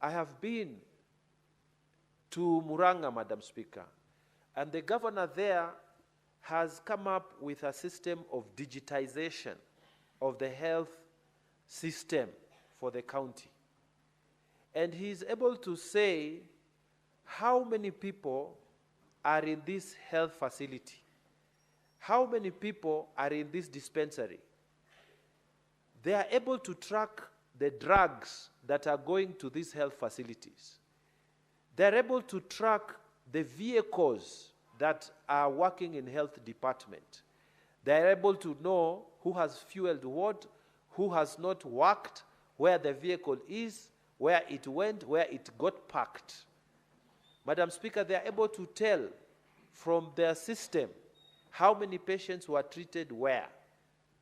I have been to Muranga, Madam Speaker, and the governor there has come up with a system of digitization of the health system for the county. And he is able to say how many people are in this health facility, how many people are in this dispensary. They are able to track the drugs that are going to these health facilities. They are able to track the vehicles that are working in health department. They are able to know who has fueled what, who has not worked, where the vehicle is, where it went, where it got parked. Madam Speaker, they are able to tell from their system how many patients were treated where,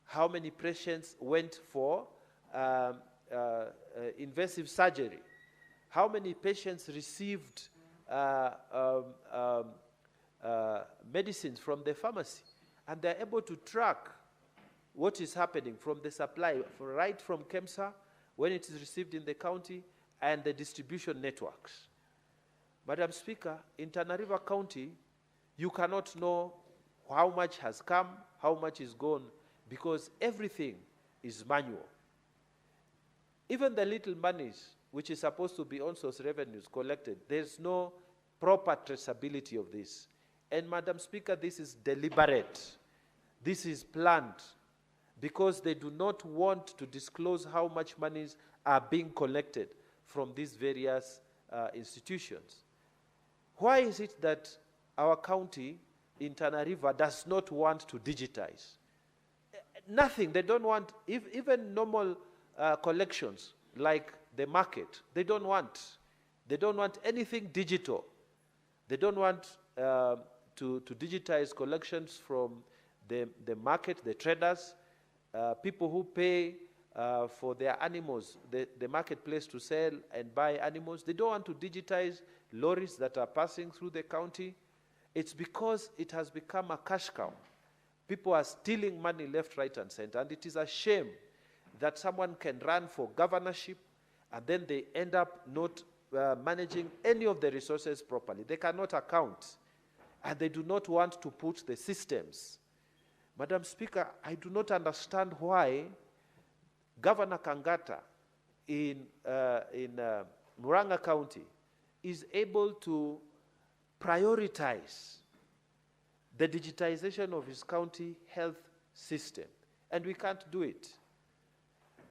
how many patients went for invasive surgery, how many patients received medicines from the pharmacy, and they're able to track what is happening from the supply, right from KEMSA, when it is received in the county, and the distribution networks. Madam Speaker, in Tana River County, you cannot know how much has come, how much is gone, because everything is manual. Even the little monies, which is supposed to be on-source revenues collected, there's no proper traceability of this. And Madam Speaker, this is deliberate. This is planned because they do not want to disclose how much monies are being collected from these various institutions. Why is it that our county in Tana River does not want to digitize? Nothing. They don't want, even normal collections like the market, they don't want. They don't want anything digital. They don't want to digitize collections from the market, the traders, people who pay for their animals, the marketplace to sell and buy animals. They don't want to digitize lorries that are passing through the county. It's because it has become a cash cow. People are stealing money left, right, and center. And it is a shame that someone can run for governorship and then they end up not managing any of the resources properly. They cannot account, and they do not want to put the systems. Madam Speaker, I do not understand why Governor Kangata in Murang'a County is able to prioritize the digitization of his county health system, and we can't do it.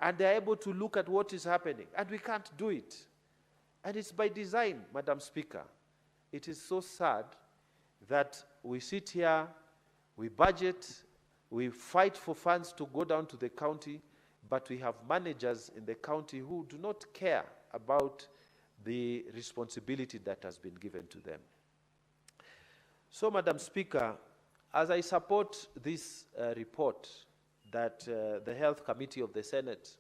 And they're able to look at what is happening, and we can't do it. And it's by design, Madam Speaker. It is so sad that we sit here, we budget, we fight for funds to go down to the county, but we have managers in the county who do not care about the responsibility that has been given to them. So, Madam Speaker, as I support this report that the Health Committee of the Senate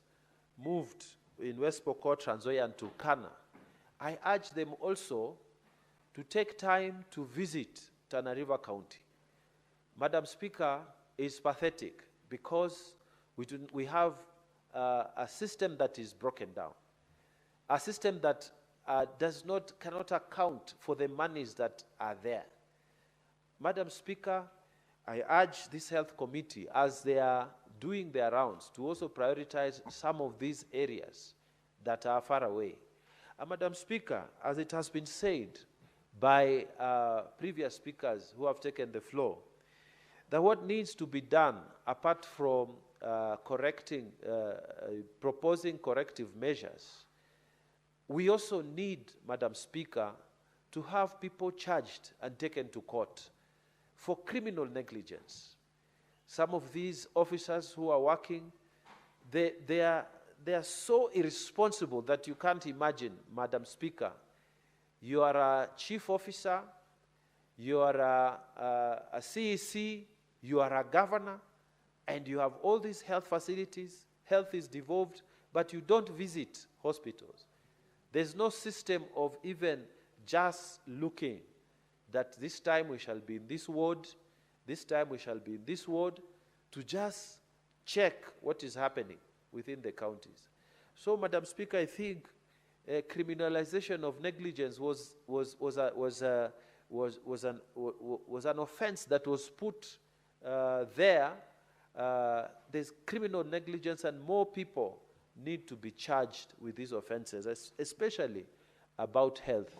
moved in West Pokot, Trans Nzoia, and Turkana, I urge them also to take time to visit Tana River County. Madam Speaker, it's pathetic because we have a system that is broken down, a system that cannot account for the monies that are there. Madam Speaker, I urge this health committee, as they are doing their rounds, to also prioritize some of these areas that are far away. Madam Speaker, as it has been said by previous speakers who have taken the floor, that what needs to be done, apart from proposing corrective measures, we also need, Madam Speaker, to have people charged and taken to court for criminal negligence. Some of these officers who are working, they are so irresponsible that you can't imagine, Madam Speaker. You are a chief officer, you are a CEC, you are a governor, and you have all these health facilities, health is devolved, but you don't visit hospitals. There's no system of even just looking that this time we shall be in this ward, this time we shall be in this ward, to just check what is happening within the counties. So, Madam Speaker, I think criminalization of negligence was an offense that was put there. There's criminal negligence, and more people need to be charged with these offenses, especially about health,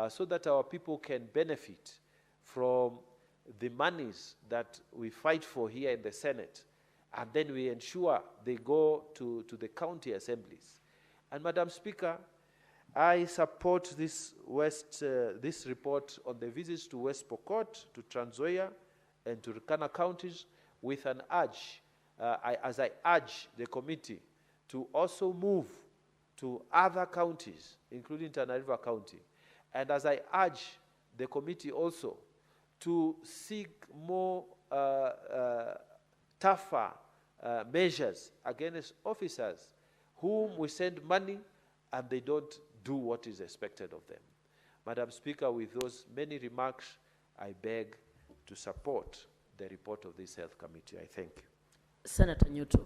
so that our people can benefit from the monies that we fight for here in the Senate, and then we ensure they go to the county assemblies. And Madam Speaker, I support this report on the visits to West Pokot, to Trans Nzoia, and to Turkana counties, with an urge, as I urge the committee to also move to other counties, including Tana River County. And as I urge the committee also to seek more tougher measures against officers whom we send money and they don't do what is expected of them. Madam Speaker, with those many remarks, I beg to support the report of this health committee. I thank you. Senator Newton.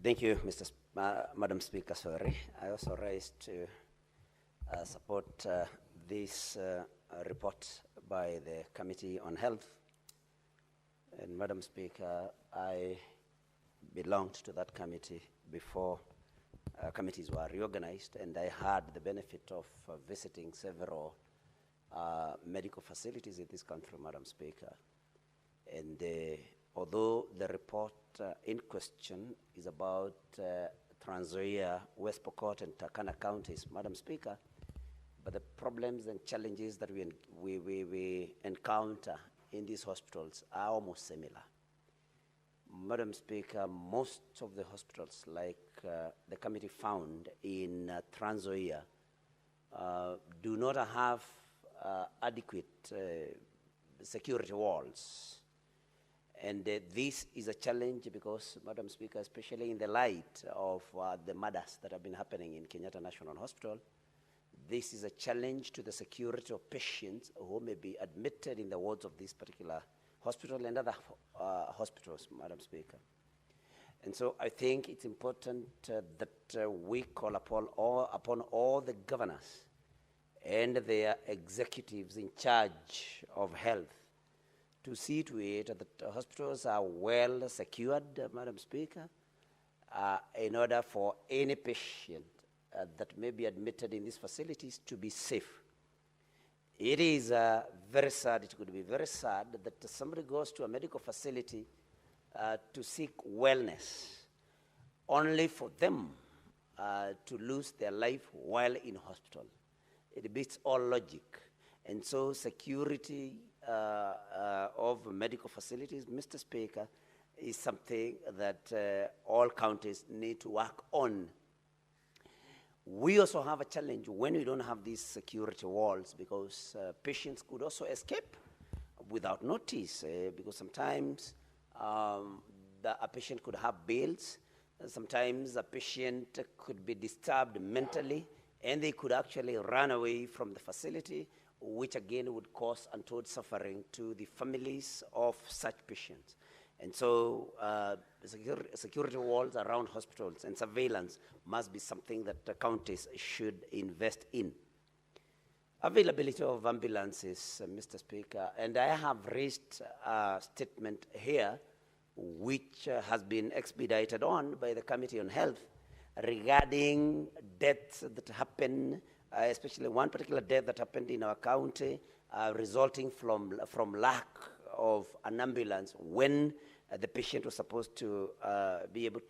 Thank you, Madam Speaker. Sorry, I also raised to support this report by the Committee on Health. And Madam Speaker, I belonged to that committee before committees were reorganized, and I had the benefit of visiting several medical facilities in this country, Madam Speaker. And although the report in question is about Trans Nzoia, West Pokot, and Turkana counties, Madam Speaker, but the problems and challenges that we encounter in these hospitals are almost similar. Madam Speaker, most of the hospitals, like the committee found in Trans Nzoia, do not have adequate security walls. And this is a challenge because, Madam Speaker, especially in the light of the murders that have been happening in Kenyatta National Hospital, this is a challenge to the security of patients who may be admitted in the wards of this particular hospital and other hospitals, Madam Speaker. And so I think it's important that we call upon all the governors and their executives in charge of health to see to it that hospitals are well secured, Madam Speaker, in order for any patient that may be admitted in these facilities to be safe. It is very sad, it could be very sad that somebody goes to a medical facility to seek wellness, only for them to lose their life while in hospital. It beats all logic. And so security of medical facilities, Mr. Speaker, is something that all counties need to work on. We also have a challenge when we don't have these security walls, because patients could also escape without notice, because sometimes a patient could have bills, sometimes a patient could be disturbed mentally, and they could actually run away from the facility, which again would cause untold suffering to the families of such patients. And so security walls around hospitals and surveillance must be something that the counties should invest in. Availability of ambulances, Mr. Speaker, and I have raised a statement here which has been expedited on by the Committee on Health regarding deaths that happen, especially one particular death that happened in our county resulting from lack of an ambulance when the patient was supposed to be able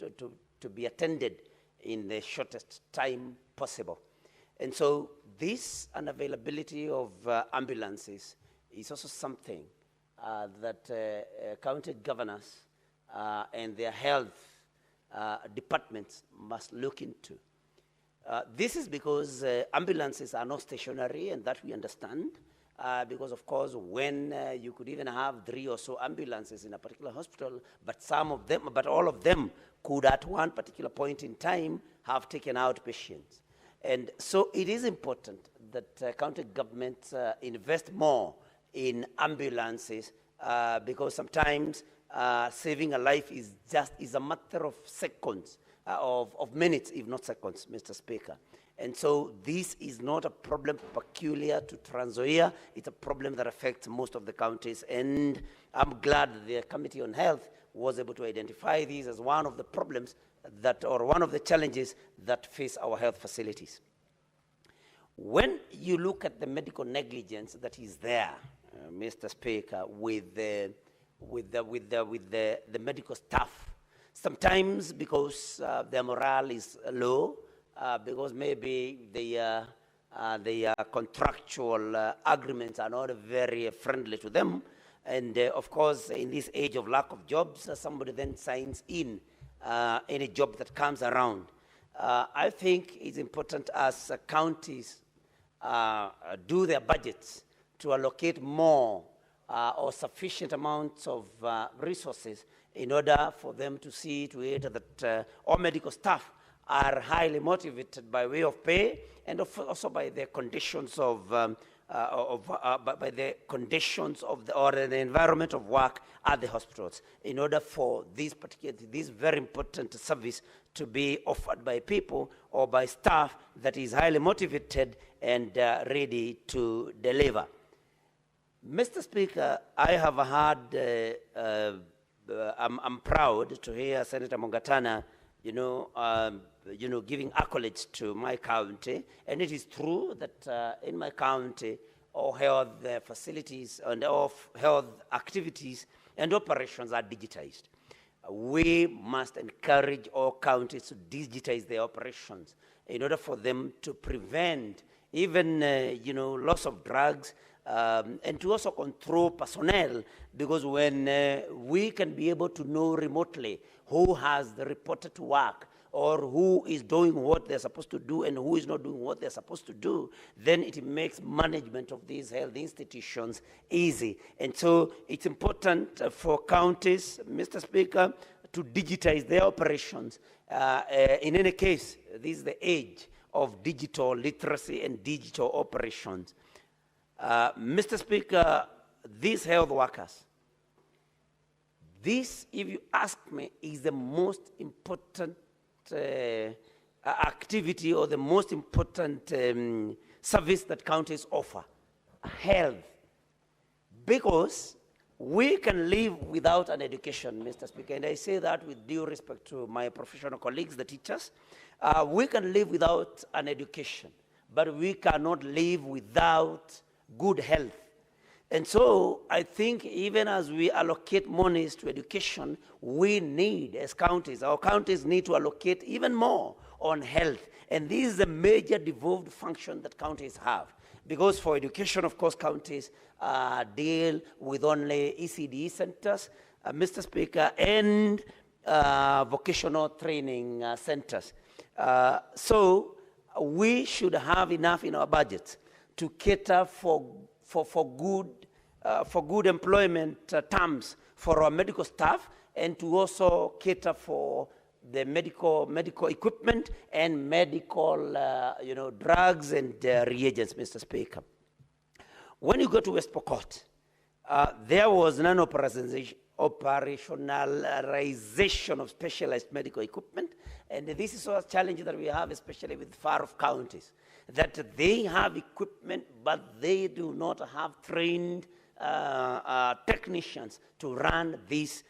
to be attended in the shortest time possible. And so this unavailability of ambulances is also something that county governors and their health departments must look into. This is because ambulances are not stationary, and that we understand. Because of course, when you could even have 3 or so ambulances in a particular hospital, but all of them could at one particular point in time have taken out patients. And so it is important that county governments invest more in ambulances because sometimes saving a life is a matter of seconds, of minutes, if not seconds, Mr. Speaker. And so this is not a problem peculiar to Trans Nzoia. It's a problem that affects most of the counties. And I'm glad that the Committee on Health was able to identify these as one of the problems or one of the challenges that face our health facilities. When you look at the medical negligence that is there, Mr. Speaker, with the medical staff, sometimes because their morale is low, because maybe the contractual agreements are not very friendly to them. And of course, in this age of lack of jobs, somebody then signs in any job that comes around. I think it's important as counties do their budgets to allocate more or sufficient amounts of resources in order for them to see to it that all medical staff are highly motivated by way of pay and also by the conditions of the environment of work at the hospitals, in order for this very important service to be offered by people or by staff that is highly motivated and ready to deliver. Mr. Speaker, I have had, I'm proud to hear Senator Mongatana, giving accolades to my county. And it is true that in my county, all health facilities and all health activities and operations are digitized. We must encourage all counties to digitize their operations in order for them to prevent even, loss of drugs, and to also control personnel, because when we can be able to know remotely who has reported to work or who is doing what they're supposed to do and who is not doing what they're supposed to do, then it makes management of these health institutions easy. And so it's important for counties, Mr. Speaker, to digitize their operations. In any case, this is the age of digital literacy and digital operations. Mr. Speaker, these health workers, this, if you ask me, is the most important activity or the most important service that counties offer, health. Because we can live without an education, Mr. Speaker, and I say that with due respect to my professional colleagues, the teachers. We can live without an education, but we cannot live without good health. And so I think even as we allocate monies to education, we need, as counties, our counties need to allocate even more on health. And this is a major devolved function that counties have. Because for education, of course, counties deal with only ECD centers, Mr. Speaker, and vocational training centers. So we should have enough in our budget to cater for good employment terms for our medical staff, and to also cater for the medical equipment and medical drugs and reagents, Mr. Speaker. When you go to West Pokot, there was operationalization of specialized medical equipment, and this is a challenge that we have, especially with far-off counties, that they have equipment, but they do not have trained technicians to run these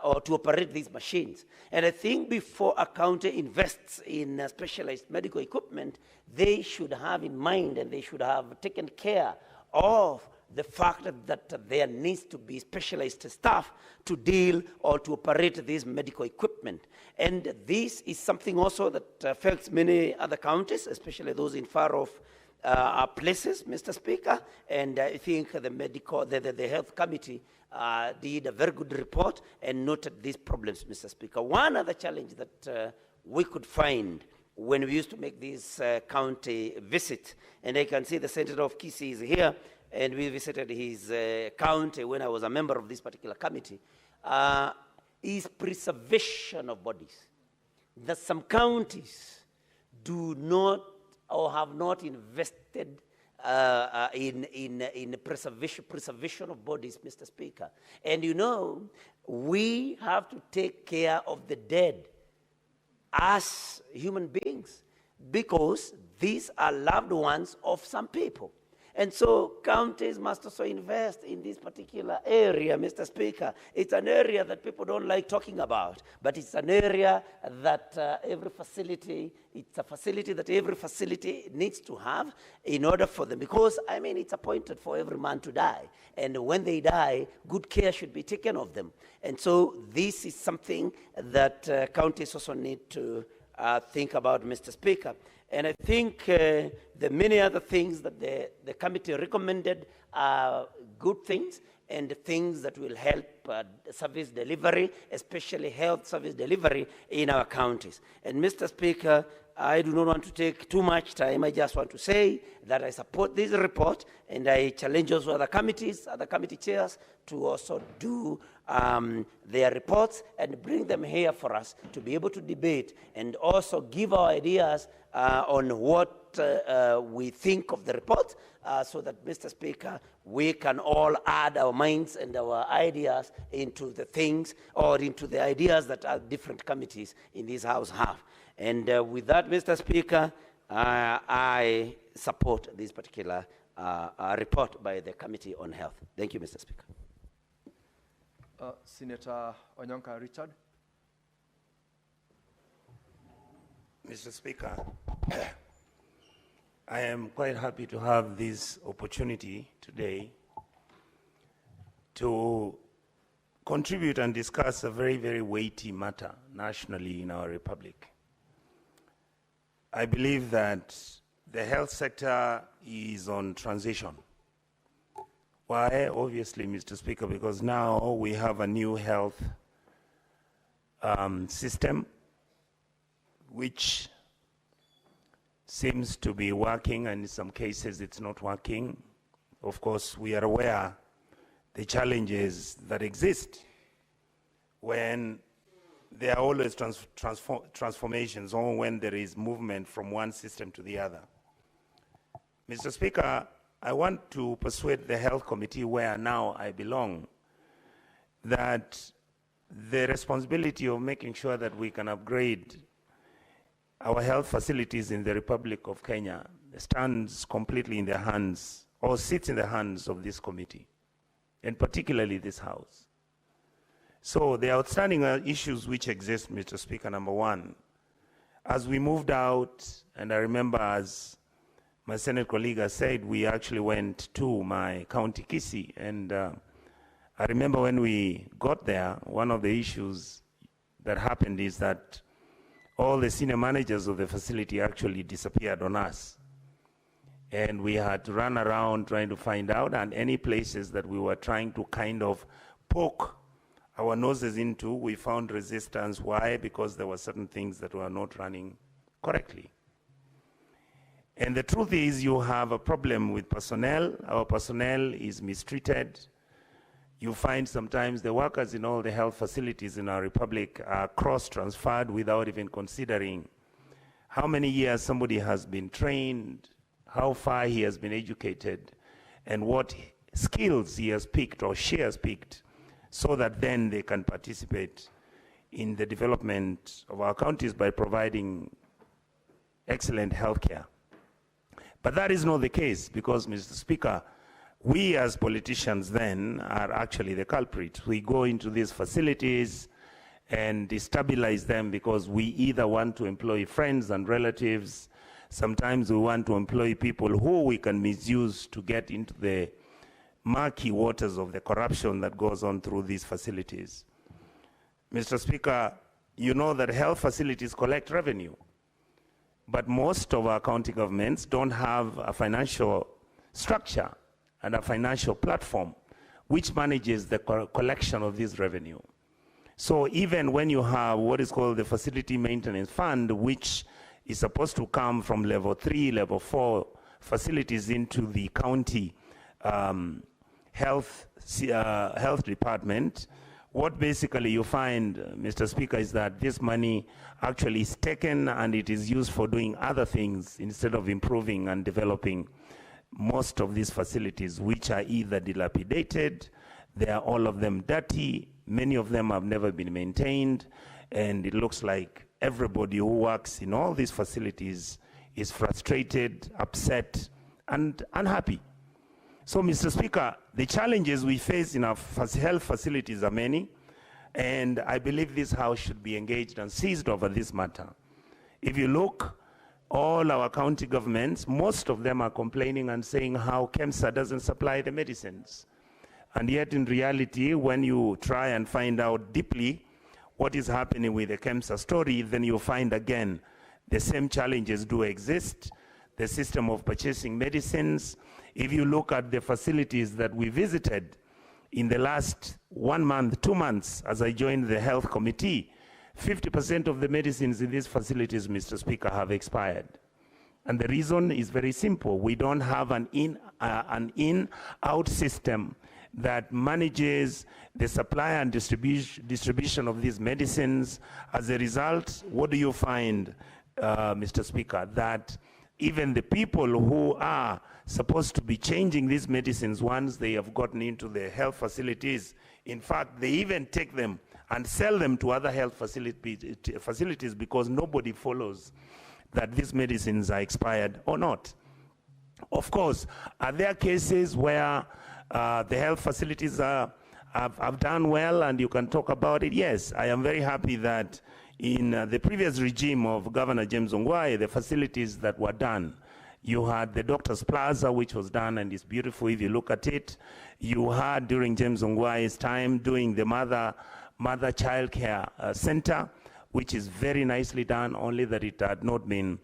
or to operate these machines. And I think before a county invests in specialized medical equipment, they should have in mind, and they should have taken care of the fact that there needs to be specialized staff to deal or to operate this medical equipment. And this is something also that affects many other counties, especially those in far-off places, Mr. Speaker. And I think the health committee did a very good report and noted these problems, Mr. Speaker. One other challenge that we could find when we used to make this county visit, and I can see the Senator of Kisii is here, and we visited his county when I was a member of this particular committee, is preservation of bodies. That some counties do not or have not invested in preservation of bodies, Mr. Speaker. And you know, we have to take care of the dead as human beings, because these are loved ones of some people. And so counties must also invest in this particular area, Mr. Speaker. It's an area that people don't like talking about, but it's an area that it's a facility that every facility needs to have in order for them, because, I mean, it's appointed for every man to die. And when they die, good care should be taken of them. And so this is something that counties also need to think about, Mr. Speaker. And I think the many other things that the committee recommended are good things, and things that will help service delivery, especially health service delivery in our counties. And Mr. Speaker, I do not want to take too much time. I just want to say that I support this report, and I challenge also other committees, other committee chairs, to also do their reports and bring them here for us to be able to debate, and also give our ideas on what we think of the report, so that, Mr. Speaker, we can all add our minds and our ideas into the things, or into the ideas that our different committees in this House have. And with that, Mr. Speaker, I support this particular report by the Committee on Health. Thank you, Mr. Speaker. Senator Onyonka Richard. Mr. Speaker, I am quite happy to have this opportunity today to contribute and discuss a very, very weighty matter nationally in our republic. I believe that the health sector is on transition. Why? Obviously, Mr. Speaker, because now we have a new health system which seems to be working, and in some cases it's not working. Of course, we are aware the challenges that exist when there are always transformations, or when there is movement from one system to the other. Mr. Speaker, I want to persuade the Health Committee, where now I belong, that the responsibility of making sure that we can upgrade our health facilities in the Republic of Kenya stands completely in the hands, or sits in the hands of this committee, and particularly this House. So the outstanding issues which exist, Mr. Speaker, number one, as we moved out, and I remember as my Senate colleague has said, we actually went to my county, Kisii, and I remember when we got there, one of the issues that happened is that all the senior managers of the facility actually disappeared on us. And we had to run around trying to find out, and any places that we were trying to kind of poke our noses into, we found resistance. Why? Because there were certain things that were not running correctly. And the truth is, you have a problem with personnel. Our personnel is mistreated. You find sometimes the workers in all the health facilities in our republic are cross-transferred without even considering how many years somebody has been trained, how far he has been educated, and what skills he has picked or she has picked, so that then they can participate in the development of our counties by providing excellent health care. But that is not the case, because, Mr. Speaker, we as politicians then are actually the culprits. We go into these facilities and destabilize them because we either want to employ friends and relatives. Sometimes we want to employ people who we can misuse to get into the murky waters of the corruption that goes on through these facilities. Mr. Speaker, you know that health facilities collect revenue, but most of our county governments don't have a financial structure and a financial platform which manages the collection of this revenue. So even when you have what is called the Facility Maintenance Fund, which is supposed to come from level 3, level 4 facilities into the county health department, what basically you find, Mr. Speaker, is that this money actually is taken and it is used for doing other things instead of improving and developing most of these facilities, which are either dilapidated, they are all of them dirty, many of them have never been maintained, and it looks like everybody who works in all these facilities is frustrated, upset, and unhappy. So, Mr. Speaker, the challenges we face in our health facilities are many, and I believe this House should be engaged and seized over this matter. If you look, all our county governments, most of them are complaining and saying how KEMSA doesn't supply the medicines. And yet, in reality, when you try and find out deeply what is happening with the KEMSA story, then you find again the same challenges do exist. The system of purchasing medicines. If you look at the facilities that we visited in the last 1 month, 2 months, as I joined the Health Committee, 50% of the medicines in these facilities, Mr. Speaker, have expired. And the reason is very simple. We don't have an in-out system that manages the supply and distribution of these medicines. As a result, what do you find, Mr. Speaker? That even the people who are supposed to be changing these medicines once they have gotten into the health facilities, in fact, they even take them and sell them to other health facilities because nobody follows that these medicines are expired or not. Of course, are there cases where the health facilities have done well and you can talk about it? Yes, I am very happy that in the previous regime of Governor James Ongwae, the facilities that were done, you had the Doctor's Plaza, which was done and is beautiful if you look at it. You had, during James Ongwae's time, doing the mother-child care center, which is very nicely done, only that it had not been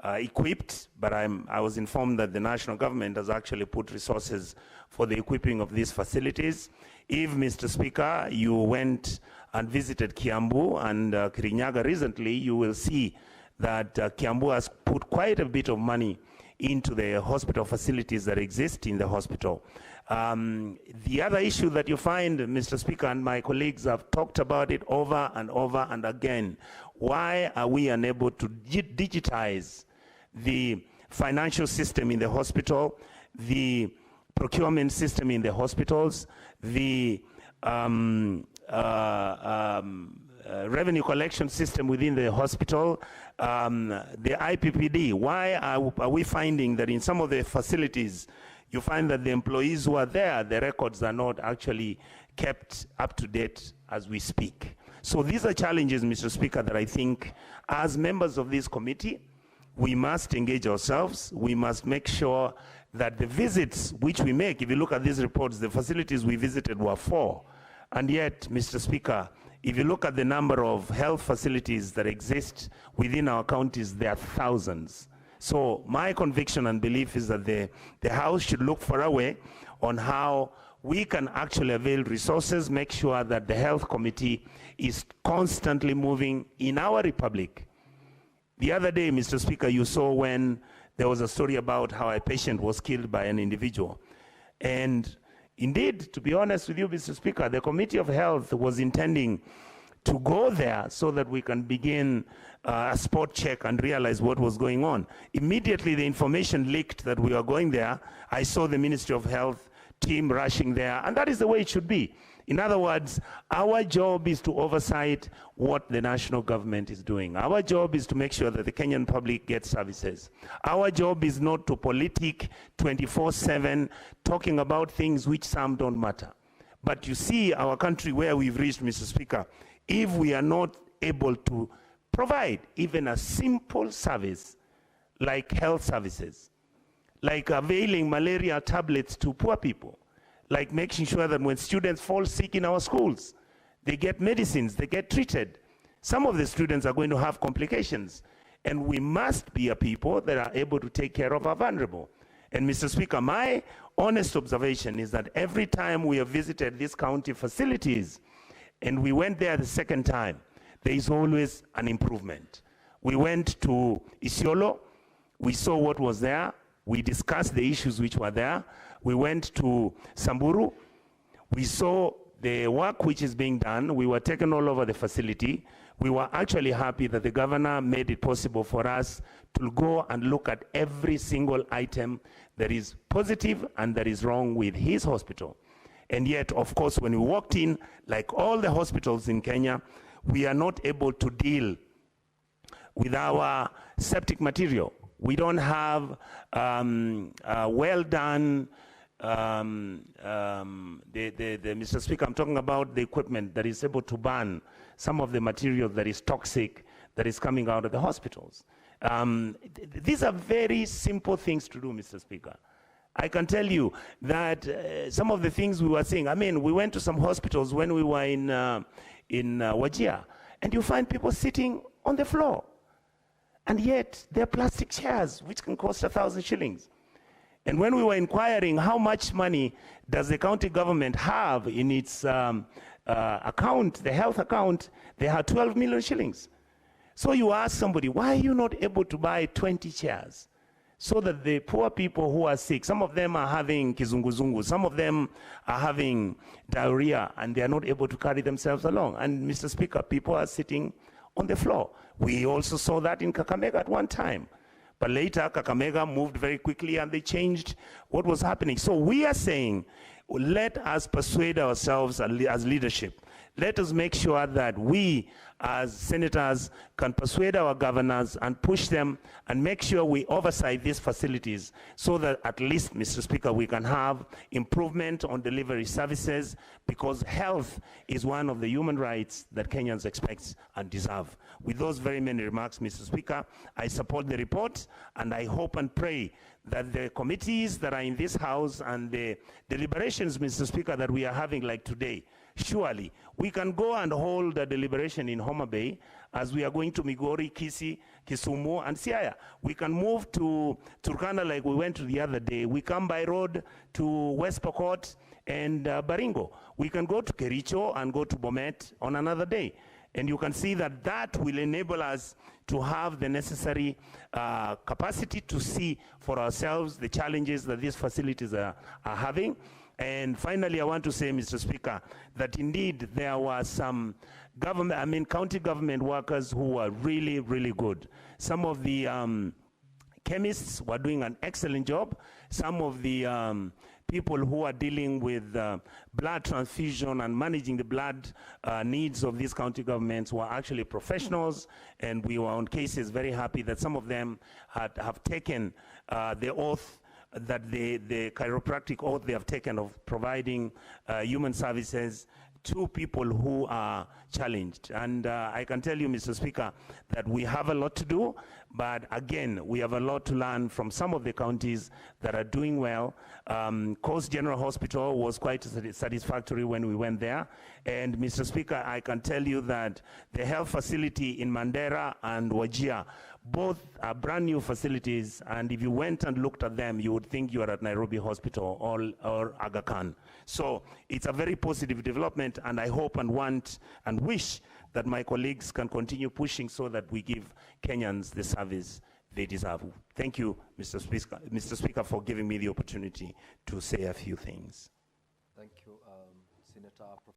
equipped, but I was informed that the national government has actually put resources for the equipping of these facilities. If, Mr. Speaker, you went and visited Kiambu and Kirinyaga recently, you will see that Kiambu has put quite a bit of money into the hospital facilities that exist in the hospital. The other issue that you find, Mr. Speaker, and my colleagues have talked about it over and over and again, why are we unable to digitize the financial system in the hospital, the procurement system in the hospitals, the revenue collection system within the hospital, the IPPD? Why are we finding that in some of the facilities, you find that the employees who are there, the records are not actually kept up to date as we speak? So these are challenges, Mr. Speaker, that I think as members of this committee, we must engage ourselves. We must make sure that the visits which we make, if you look at these reports, the facilities we visited were 4. And yet, Mr. Speaker, if you look at the number of health facilities that exist within our counties, there are thousands. So my conviction and belief is that the House should look for a way on how we can actually avail resources, make sure that the Health Committee is constantly moving in our republic. The other day, Mr. Speaker, you saw when there was a story about how a patient was killed by an individual. And indeed, to be honest with you, Mr. Speaker, the Committee of Health was intending to go there so that we can begin a spot check and realize what was going on. Immediately, the information leaked that we were going there. I saw the Ministry of Health team rushing there, and that is the way it should be. In other words, our job is to oversight what the national government is doing. Our job is to make sure that the Kenyan public gets services. Our job is not to politic 24/7, talking about things which some don't matter. But you see our country where we've reached, Mr. Speaker, if we are not able to provide even a simple service like health services, like availing malaria tablets to poor people, like making sure that when students fall sick in our schools, they get medicines, they get treated. Some of the students are going to have complications, and we must be a people that are able to take care of our vulnerable. And Mr. Speaker, my honest observation is that every time we have visited these county facilities, and we went there the second time, there is always an improvement. We went to Isiolo, we saw what was there, we discussed the issues which were there. We went to Samburu, we saw the work which is being done. We were taken all over the facility. We were actually happy that the governor made it possible for us to go and look at every single item that is positive and that is wrong with his hospital. And yet, of course, when we walked in, like all the hospitals in Kenya, we are not able to deal with our septic material. We don't have well done, Mr. Speaker, I'm talking about the equipment that is able to burn some of the material that is toxic that is coming out of the hospitals. These are very simple things to do, Mr. Speaker. I can tell you that some of the things we were seeing, I mean, we went to some hospitals when we were in Wajir, and you find people sitting on the floor. And yet, they're plastic chairs, which can cost 1,000 shillings. And when we were inquiring how much money does the county government have in its account, the health account, they had 12 million shillings. So you ask somebody, why are you not able to buy 20 chairs? So that the poor people who are sick, some of them are having kizunguzungu, some of them are having diarrhea, and they are not able to carry themselves along. And Mr. Speaker, people are sitting on the floor. We also saw that in Kakamega at one time. But later, Kakamega moved very quickly and they changed what was happening. So we are saying, let us persuade ourselves as leadership. Let us make sure that we, as senators, can persuade our governors and push them and make sure we oversight these facilities so that at least, Mr. Speaker, we can have improvement on delivery services, because health is one of the human rights that Kenyans expect and deserve. With those very many remarks, Mr. Speaker, I support the report, and I hope and pray that the committees that are in this House and the deliberations, Mr. Speaker, that we are having like today, surely we can go and hold a deliberation in Homa Bay as we are going to Migori, Kisii, Kisumu, and Siaya. We can move to Turkana like we went to the other day. We come by road to West Pokot and Baringo. We can go to Kericho and go to Bomet on another day. And you can see that that will enable us to have the necessary capacity to see for ourselves the challenges that these facilities are having. And finally, I want to say, Mr. Speaker, that indeed there were some county government workers who were really, really good. Some of the chemists were doing an excellent job. Some of the people who are dealing with blood transfusion and managing the blood needs of these county governments were actually professionals, and we were on cases very happy that some of them have taken the oath, that the chiropractic oath they have taken of providing human services to people who are challenged. And I can tell you, Mr. Speaker, that we have a lot to do, but again, we have a lot to learn from some of the counties that are doing well. Coast General Hospital was quite satisfactory when we went there. And Mr. Speaker, I can tell you that the health facility in Mandera and Wajir, both are brand new facilities, and if you went and looked at them, you would think you are at Nairobi Hospital or Aga Khan. So it's a very positive development, and I hope and want and wish that my colleagues can continue pushing so that we give Kenyans the service they deserve. Thank you, Mr. Speaker, for giving me the opportunity to say a few things. Thank you, Senator.